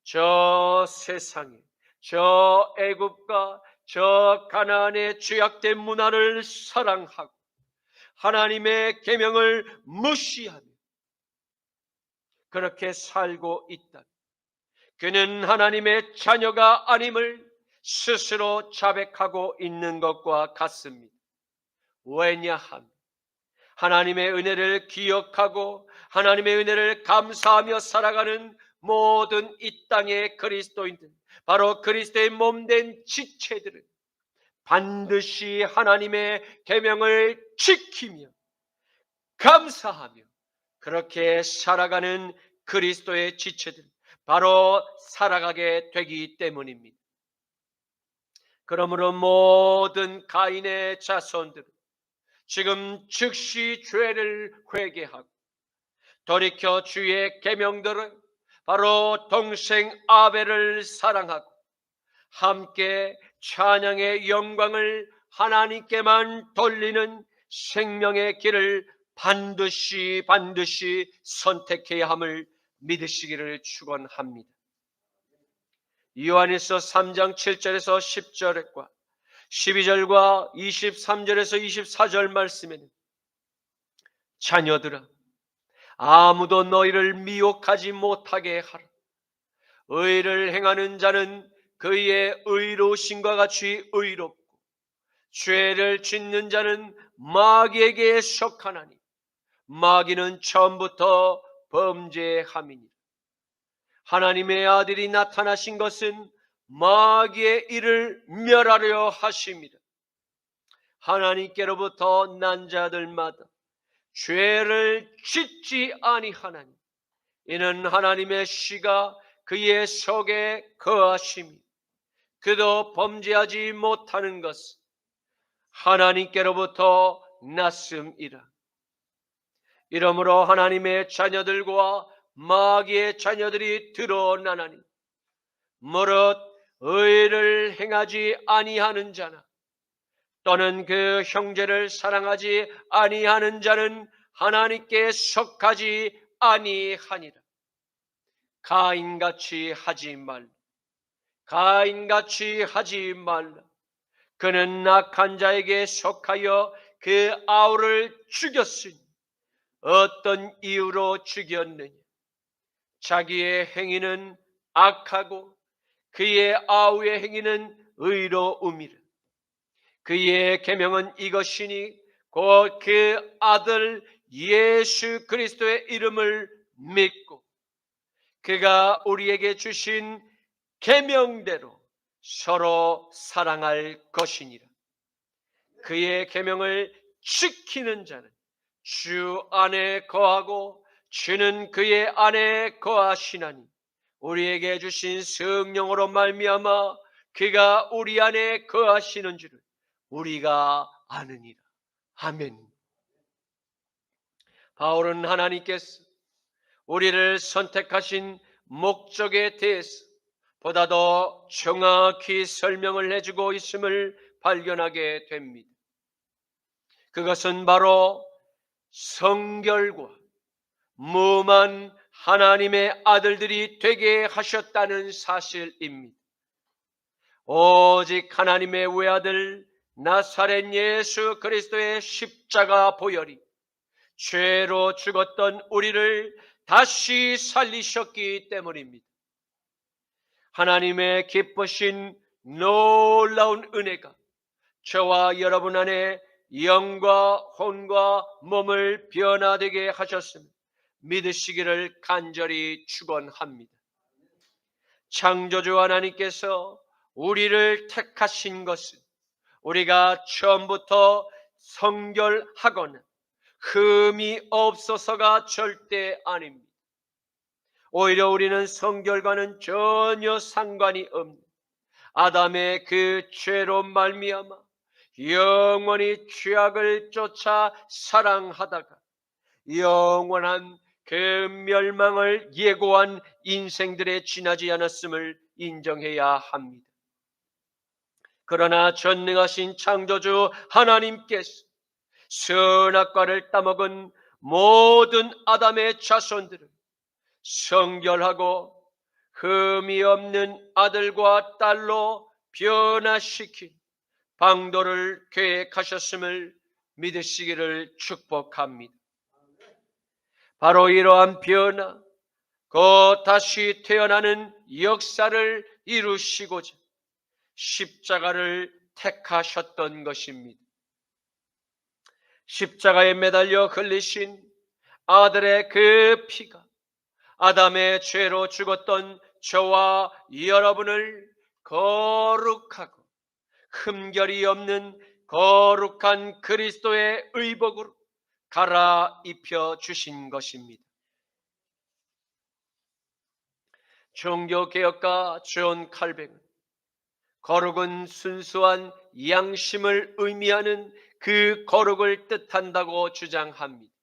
[SPEAKER 1] 저 세상에, 저 애굽과 저 가나안의 죄악된 문화를 사랑하고 하나님의 계명을 무시하며 그렇게 살고 있다, 그는 하나님의 자녀가 아님을 스스로 자백하고 있는 것과 같습니다. 왜냐하면 하나님의 은혜를 기억하고 하나님의 은혜를 감사하며 살아가는 모든 이 땅의 그리스도인들, 바로 그리스도의 몸된 지체들은 반드시 하나님의 계명을 지키며 감사하며 그렇게 살아가는 그리스도의 지체들, 바로 살아가게 되기 때문입니다. 그러므로 모든 가인의 자손들은 지금 즉시 죄를 회개하고 돌이켜 주의 계명들을, 바로 동생 아벨을 사랑하고 함께 찬양의 영광을 하나님께만 돌리는 생명의 길을 반드시 선택해야 함을 믿으시기를 축원합니다. 요한일서 3장 7절에서 10절과 12절과 23절에서 24절 말씀에는 자녀들아, 아무도 너희를 미혹하지 못하게 하라. 의를 행하는 자는 그의 의로우심과 같이 의롭고 죄를 짓는 자는 마귀에게 속하나니 마귀는 처음부터 범죄함이니라. 하나님의 아들이 나타나신 것은 마귀의 일을 멸하려 하심이라. 하나님께로부터 난 자들마다 죄를 짓지 아니하나니 이는 하나님의 씨가 그의 속에 거하심이, 그도 범죄하지 못하는 것은 하나님께로부터 났음이라. 이러므로 하나님의 자녀들과 마귀의 자녀들이 드러나나니 무릇 의를 행하지 아니하는 자나 또는 그 형제를 사랑하지 아니하는 자는 하나님께 속하지 아니하니라. 가인같이 하지 말라. 가인같이 하지 말라. 그는 악한 자에게 속하여 그 아우를 죽였으니 어떤 이유로 죽였느냐? 자기의 행위는 악하고 그의 아우의 행위는 의로움이라. 그의 계명은 이것이니 곧 그 아들 예수 그리스도의 이름을 믿고 그가 우리에게 주신 계명대로 서로 사랑할 것이니라. 그의 계명을 지키는 자는 주 안에 거하고 주는 그의 안에 거하시나니 우리에게 주신 성령으로 말미암아 그가 우리 안에 거하시는 줄을 우리가 아느니라. 아멘. 바울은 하나님께서 우리를 선택하신 목적에 대해서 보다 더 정확히 설명을 해주고 있음을 발견하게 됩니다. 그것은 바로 성결과 무만 하나님의 아들들이 되게 하셨다는 사실입니다. 오직 하나님의 외아들 나사렛 예수 그리스도의 십자가 보혈이 죄로 죽었던 우리를 다시 살리셨기 때문입니다. 하나님의 기쁘신 놀라운 은혜가 저와 여러분 안에 영과 혼과 몸을 변화되게 하셨음을 믿으시기를 간절히 축원합니다. 창조주 하나님께서 우리를 택하신 것은 우리가 처음부터 성결하거나 흠이 없어서가 절대 아닙니다. 오히려 우리는 성결과는 전혀 상관이 없는 아담의 그 죄로 말미암아 영원히 죄악을 쫓아 사랑하다가 영원한 그 멸망을 예고한 인생들에 지나지 않았음을 인정해야 합니다. 그러나 전능하신 창조주 하나님께서 선악과를 따먹은 모든 아담의 자손들을 성결하고 흠이 없는 아들과 딸로 변화시킨 방도를 계획하셨음을 믿으시기를 축복합니다. 바로 이러한 변화, 곧 다시 태어나는 역사를 이루시고자 십자가를 택하셨던 것입니다. 십자가에 매달려 흘리신 아들의 그 피가 아담의 죄로 죽었던 저와 여러분을 거룩하고 흠결이 없는 거룩한 그리스도의 의복으로 갈아입혀 주신 것입니다. 종교개혁가 존 칼뱅은 거룩은 순수한 양심을 의미하는 그 거룩을 뜻한다고 주장합니다.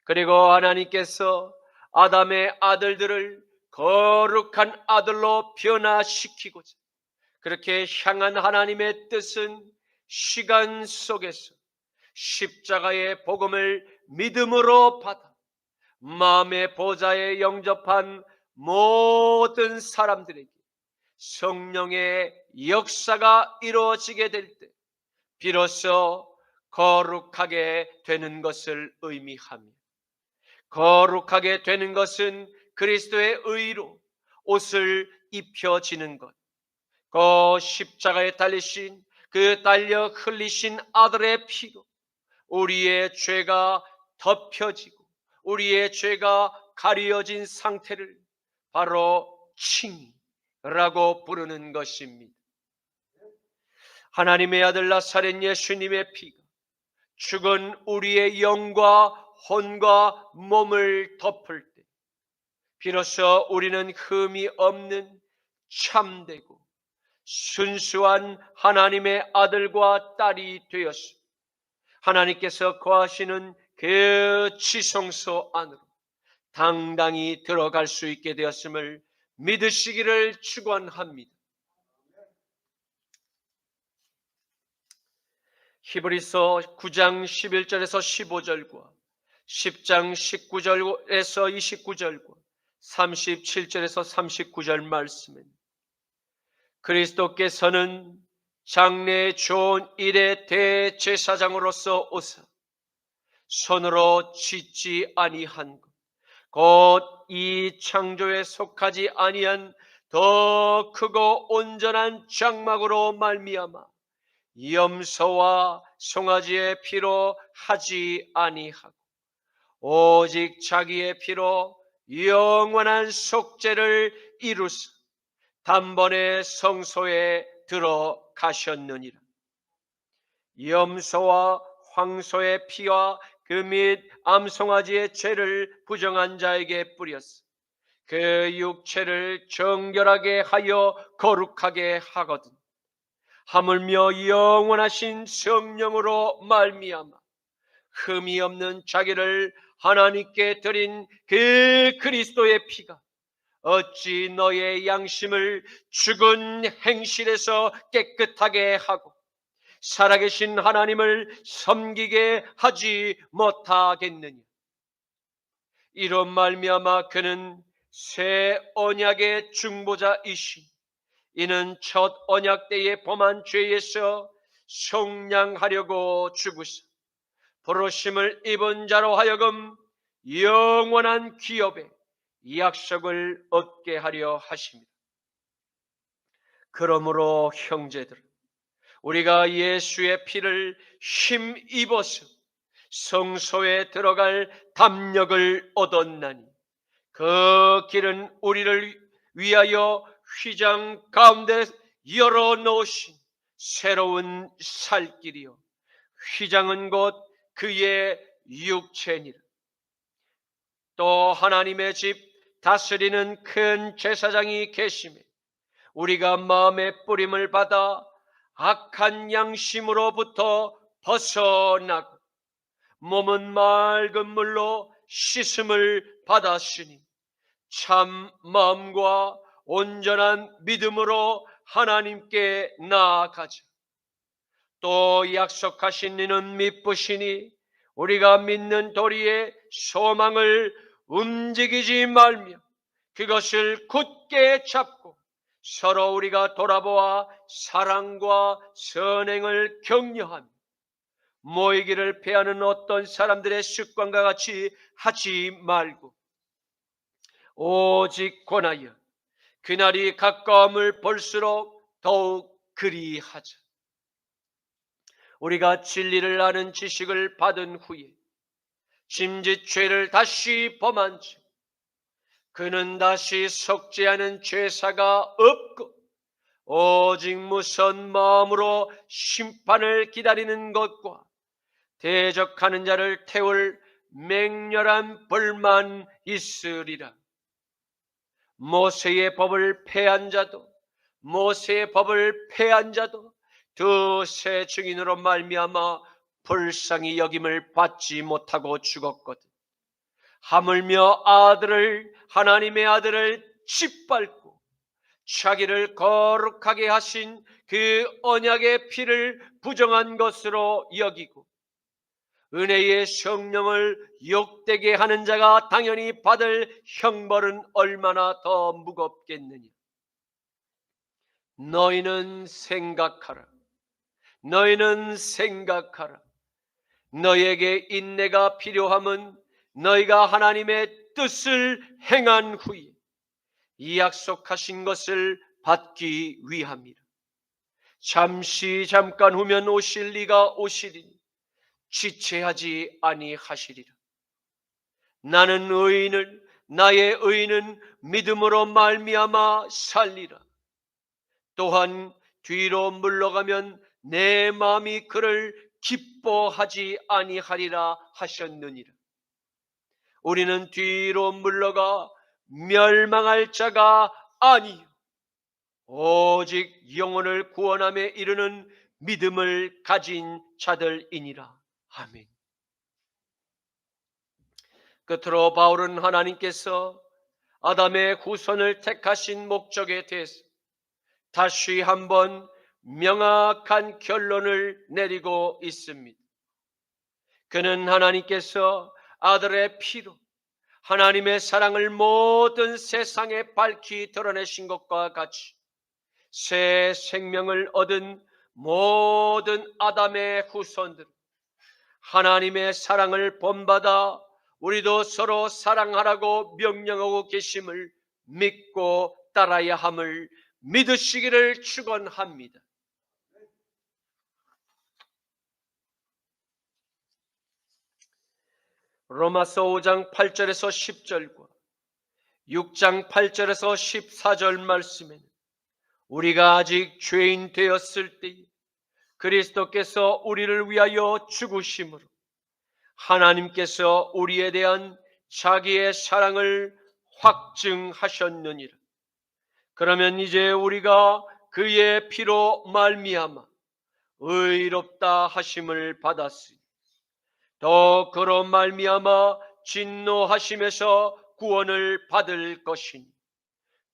[SPEAKER 1] 그리고 하나님께서 아담의 아들들을 거룩한 아들로 변화시키고자 그렇게 향한 하나님의 뜻은 시간 속에서 십자가의 복음을 믿음으로 받아 마음의 보좌에 영접한 모든 사람들에게 성령의 역사가 이루어지게 될 때 비로소 거룩하게 되는 것을 의미합니다. 거룩하게 되는 것은 그리스도의 의로 옷을 입혀지는 것, 그 십자가에 달리신 그 달려 흘리신 아들의 피로 우리의 죄가 덮여지고 우리의 죄가 가려진 상태를 바로 칭의라고 부르는 것입니다. 하나님의 아들 나사렛 예수님의 피가 죽은 우리의 영과 혼과 몸을 덮을 때 비로소 우리는 흠이 없는 참되고 순수한 하나님의 아들과 딸이 되었습니다. 하나님께서 거하시는 그 지성소 안으로 당당히 들어갈 수 있게 되었음을 믿으시기를 축원합니다. 히브리서 9장 11절에서 15절과 10장 19절에서 29절과 37절에서 39절 말씀은 그리스도께서는 장래 좋은 일의 대제사장으로서 오사 손으로 짓지 아니한 것, 곧 이 창조에 속하지 아니한 더 크고 온전한 장막으로 말미암아 염소와 송아지의 피로 하지 아니하고 오직 자기의 피로 영원한 속죄를 이루사 단번에 성소에 들어가셨느니라. 염소와 황소의 피와 그 및 암송아지의 죄를 부정한 자에게 뿌렸어 그 육체를 정결하게 하여 거룩하게 하거든. 하물며 영원하신 성령으로 말미암아 흠이 없는 자기를 하나님께 드린 그 그리스도의 피가 어찌 너의 양심을 죽은 행실에서 깨끗하게 하고 살아계신 하나님을 섬기게 하지 못하겠느냐. 이로 말미암아 그는 새 언약의 중보자이시 이는 첫 언약 때에 범한 죄에서 속량하려고 죽으사 부르심을 입은 자로 하여금 영원한 기업의 약속을 얻게 하려 하십니다. 그러므로 형제들, 우리가 예수의 피를 힘입어서 성소에 들어갈 담력을 얻었나니 그 길은 우리를 위하여 휘장 가운데 열어놓으신 새로운 살 길이요 휘장은 곧 그의 육체니라. 또 하나님의 집 다스리는 큰 제사장이 계시며 우리가 마음의 뿌림을 받아 악한 양심으로부터 벗어나고 몸은 맑은 물로 씻음을 받았으니 참 마음과 온전한 믿음으로 하나님께 나아가자. 또 약속하신 이는 미쁘시니 우리가 믿는 도리의 소망을 움직이지 말며 그것을 굳게 잡고 서로 우리가 돌아보아 사랑과 선행을 격려하며 모이기를 패하는 어떤 사람들의 습관과 같이 하지 말고 오직 권하여 그날이 가까움을 볼수록 더욱 그리하자. 우리가 진리를 아는 지식을 받은 후에 짐짓 죄를 다시 범한 즉 그는 다시 속죄하는 죄사가 없고 오직 무서운 마음으로 심판을 기다리는 것과 대적하는 자를 태울 맹렬한 벌만 있으리라. 모세의 법을 폐한 자도 두세 증인으로 말미암아 불쌍히 여김을 받지 못하고 죽었거든. 하물며 하나님의 아들을 짓밟고 자기를 거룩하게 하신 그 언약의 피를 부정한 것으로 여기고 은혜의 성령을 욕되게 하는 자가 당연히 받을 형벌은 얼마나 더 무겁겠느냐. 너희는 생각하라. 너희에게 인내가 필요함은 너희가 하나님의 뜻을 행한 후에 이 약속하신 것을 받기 위함이라. 잠깐 후면 오실 이가 오시리니 지체하지 아니하시리라. 나의 의인은 믿음으로 말미암아 살리라. 또한 뒤로 물러가면 내 마음이 그를 기뻐하지 아니하리라 하셨느니라. 우리는 뒤로 물러가 멸망할 자가 아니요 오직 영혼을 구원함에 이르는 믿음을 가진 자들이니라. 아멘. 끝으로 바울은 하나님께서 아담의 후손을 택하신 목적에 대해서 다시 한번 명확한 결론을 내리고 있습니다. 그는 하나님께서 아들의 피로 하나님의 사랑을 모든 세상에 밝히 드러내신 것과 같이 새 생명을 얻은 모든 아담의 후손들 하나님의 사랑을 본받아 우리도 서로 사랑하라고 명령하고 계심을 믿고 따라야 함을 믿으시기를 축원합니다. 로마서 5장 8절에서 10절과 6장 8절에서 14절 말씀에는 우리가 아직 죄인 되었을 때에 그리스도께서 우리를 위하여 죽으심으로 하나님께서 우리에 대한 자기의 사랑을 확증하셨느니라. 그러면 이제 우리가 그의 피로 말미암아 의롭다 하심을 받았으니 더 그로 말미암아 진노하심에서 구원을 받을 것이니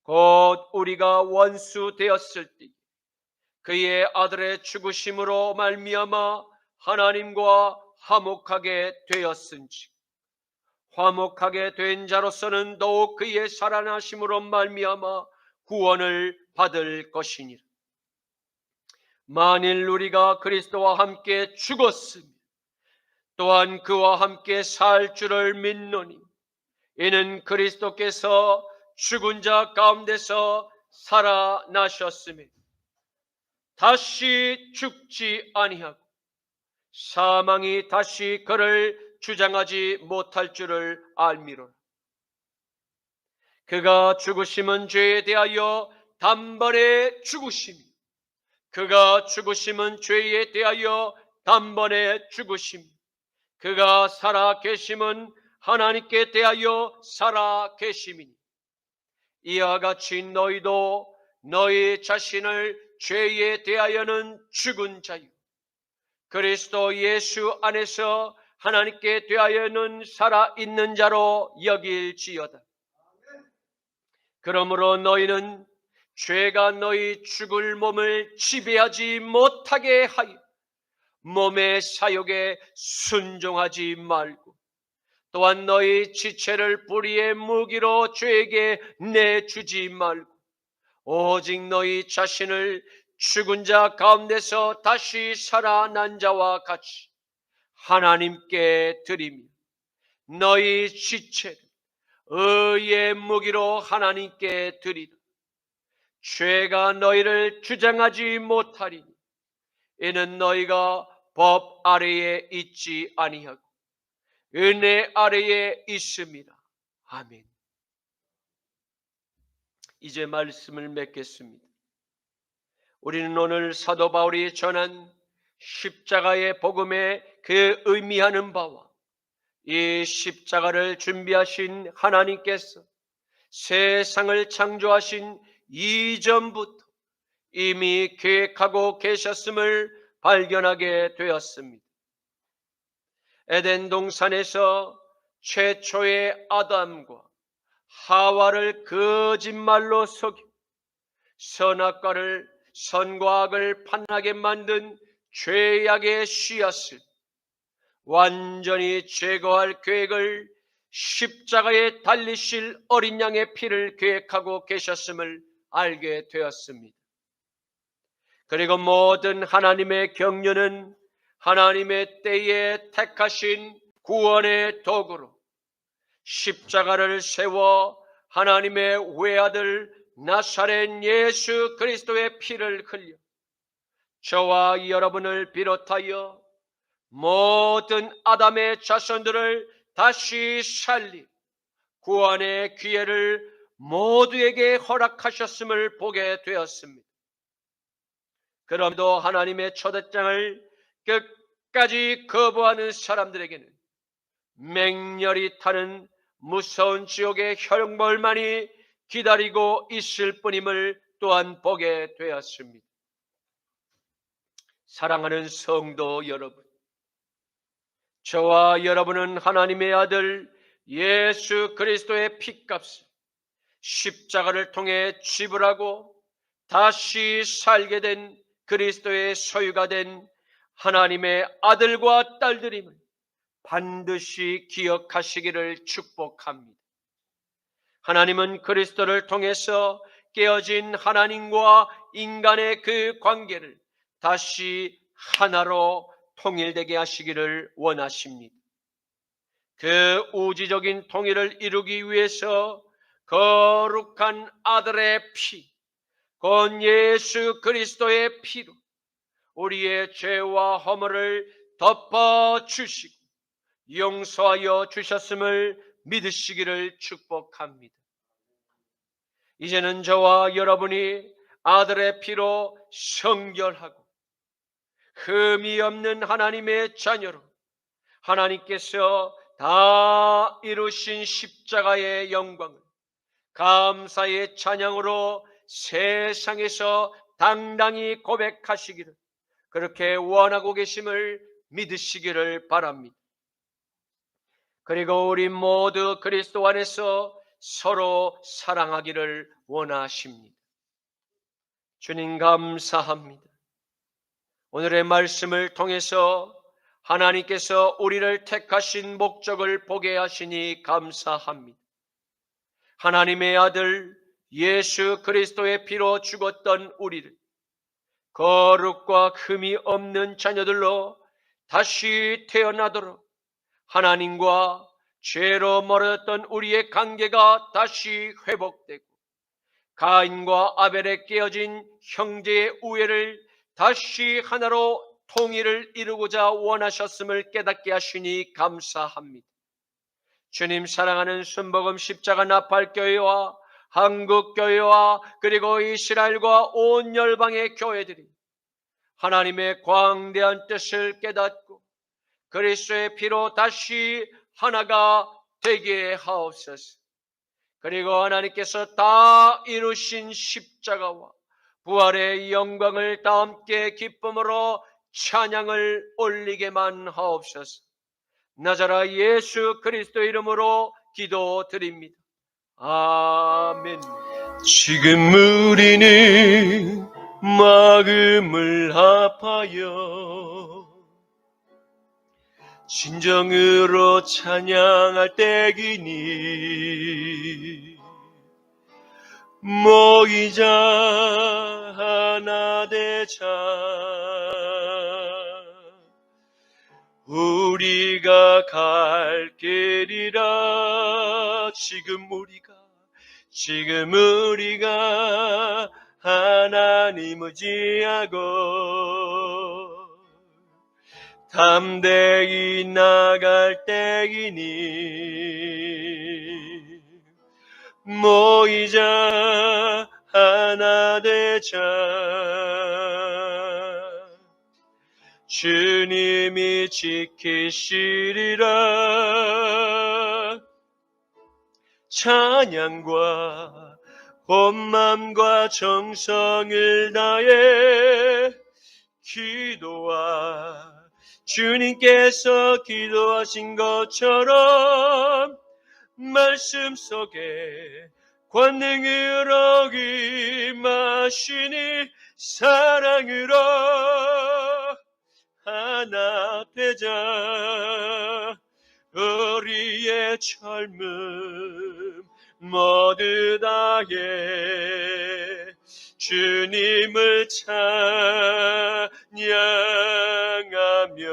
[SPEAKER 1] 곧 우리가 원수 되었을 때 그의 아들의 죽으심으로 말미암아 하나님과 화목하게 되었은지 화목하게 된 자로서는 더욱 그의 살아나심으로 말미암아 구원을 받을 것이니라. 만일 우리가 그리스도와 함께 죽었으면 또한 그와 함께 살 줄을 믿노니 이는 그리스도께서 죽은 자 가운데서 살아나셨으며 다시 죽지 아니하고 사망이 다시 그를 주장하지 못할 줄을 알미로라. 그가 죽으심은 죄에 대하여 단번에 죽으심이 그가 죽으심은 죄에 대하여 단번에 죽으심이 그가 살아 계심은 하나님께 대하여 살아 계심이니 이와 같이 너희도 너희 자신을 죄에 대하여는 죽은 자요 그리스도 예수 안에서 하나님께 대하여는 살아있는 자로 여길지어다. 그러므로 너희는 죄가 너희 죽을 몸을 지배하지 못하게 하여 몸의 사욕에 순종하지 말고 또한 너희 지체를 불의의 무기로 죄에게 내주지 말고 오직 너희 자신을 죽은 자 가운데서 다시 살아난 자와 같이 하나님께 드리며 너희 지체를 의의 무기로 하나님께 드리라. 죄가 너희를 주장하지 못하리니 이는 너희가 법 아래에 있지 아니하고 은혜 아래에 있습니다. 아멘. 이제 말씀을 맺겠습니다. 우리는 오늘 사도 바울이 전한 십자가의 복음의 그 의미하는 바와 이 십자가를 준비하신 하나님께서 세상을 창조하신 이전부터 이미 계획하고 계셨음을 발견하게 되었습니다. 에덴 동산에서 최초의 아담과 하와를 거짓말로 속여 선과 악을 판하게 만든 죄악의 씨앗을 완전히 제거할 계획을 십자가에 달리실 어린 양의 피를 계획하고 계셨음을 알게 되었습니다. 그리고 모든 하나님의 경륜은 하나님의 때에 택하신 구원의 도구로 십자가를 세워 하나님의 외아들 나사렛 예수 그리스도의 피를 흘려 저와 여러분을 비롯하여 모든 아담의 자손들을 다시 살리 구원의 기회를 모두에게 허락하셨음을 보게 되었습니다. 그럼에도 하나님의 초대장을 끝까지 거부하는 사람들에게는 맹렬히 타는 무서운 지옥의 형벌만이 기다리고 있을 뿐임을 또한 보게 되었습니다. 사랑하는 성도 여러분, 저와 여러분은 하나님의 아들 예수 그리스도의 피값을 십자가를 통해 지불하고 다시 살게 된 그리스도의 소유가 된 하나님의 아들과 딸들임을 반드시 기억하시기를 축복합니다. 하나님은 그리스도를 통해서 깨어진 하나님과 인간의 그 관계를 다시 하나로 통일되게 하시기를 원하십니다. 그 우주적인 통일을 이루기 위해서 거룩한 아들의 피, 곧 예수 그리스도의 피로 우리의 죄와 허물을 덮어주시고 용서하여 주셨음을 믿으시기를 축복합니다. 이제는 저와 여러분이 아들의 피로 성결하고 흠이 없는 하나님의 자녀로 하나님께서 다 이루신 십자가의 영광을 감사의 찬양으로 세상에서 당당히 고백하시기를 그렇게 원하고 계심을 믿으시기를 바랍니다. 그리고 우리 모두 그리스도 안에서 서로 사랑하기를 원하십니다. 주님 감사합니다. 오늘의 말씀을 통해서 하나님께서 우리를 택하신 목적을 보게 하시니 감사합니다. 하나님의 아들 예수 그리스도의 피로 죽었던 우리를 거룩과 흠이 없는 자녀들로 다시 태어나도록 하나님과 죄로 멀어졌던 우리의 관계가 다시 회복되고 가인과 아벨에 깨어진 형제의 우애를 다시 하나로 통일을 이루고자 원하셨음을 깨닫게 하시니 감사합니다. 주님 사랑하는 순복음 십자가 나팔교회와 한국교회와 그리고 이스라엘과 온 열방의 교회들이 하나님의 광대한 뜻을 깨닫고 그리스도의 피로 다시 하나가 되게 하옵소서. 그리고 하나님께서 다 이루신 십자가와 부활의 영광을 다 함께 기쁨으로 찬양을 올리게만 하옵소서. 나자라 예수 그리스도 이름으로 기도드립니다. 아멘.
[SPEAKER 3] 지금 우리는 마음을 합하여 진정으로 찬양할 때이니 모이자 하나 되자 우리가 갈 길이라 지금 우리가 하나님 의지하고 담대히 나갈 때이니 모이자 하나 되자 주님이 지키시리라 찬양과 온 맘과 정성을 다해 기도와 주님께서 기도하신 것처럼 말씀 속에 권능으로 임하시니 사랑으로 하나 되자 우리의 젊음 모두 다해 주님을 찬양하며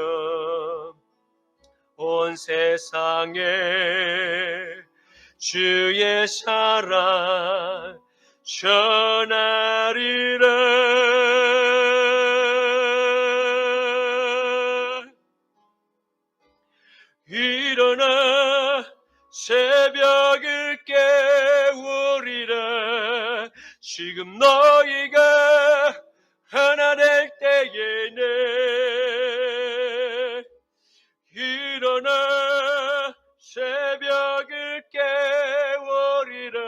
[SPEAKER 3] 온 세상에 주의 사랑 전하리라. 일어나 새벽을 깨우리라. 지금 너희가 하나 될 때에는 일어나 새벽을 깨우리라.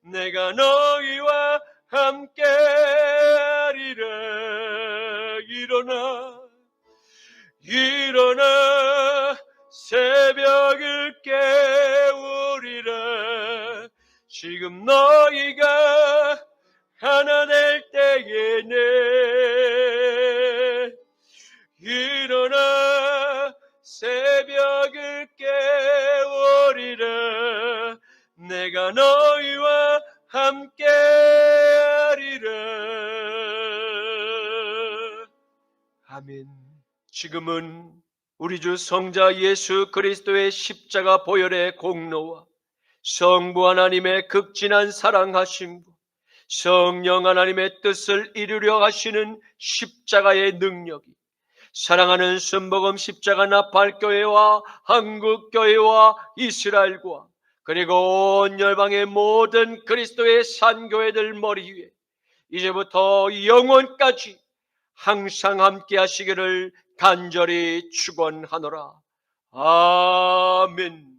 [SPEAKER 3] 내가 너희와 함께 하리라. 일어나 새벽을 깨우리라. 지금 너희가 하나 될 때에는 일어나 새벽을 깨우리라. 내가 너희와 함께 하리라.
[SPEAKER 1] 아멘. 지금은 우리 주 성자 예수 그리스도의 십자가 보혈의 공로와 성부 하나님의 극진한 사랑하심과 성령 하나님의 뜻을 이루려 하시는 십자가의 능력이 사랑하는 순복음 십자가 나팔교회와 한국교회와 이스라엘과 그리고 온 열방의 모든 그리스도의 산교회들 머리 위에 이제부터 영원까지 항상 함께 하시기를 간절히 축원하노라. 아멘.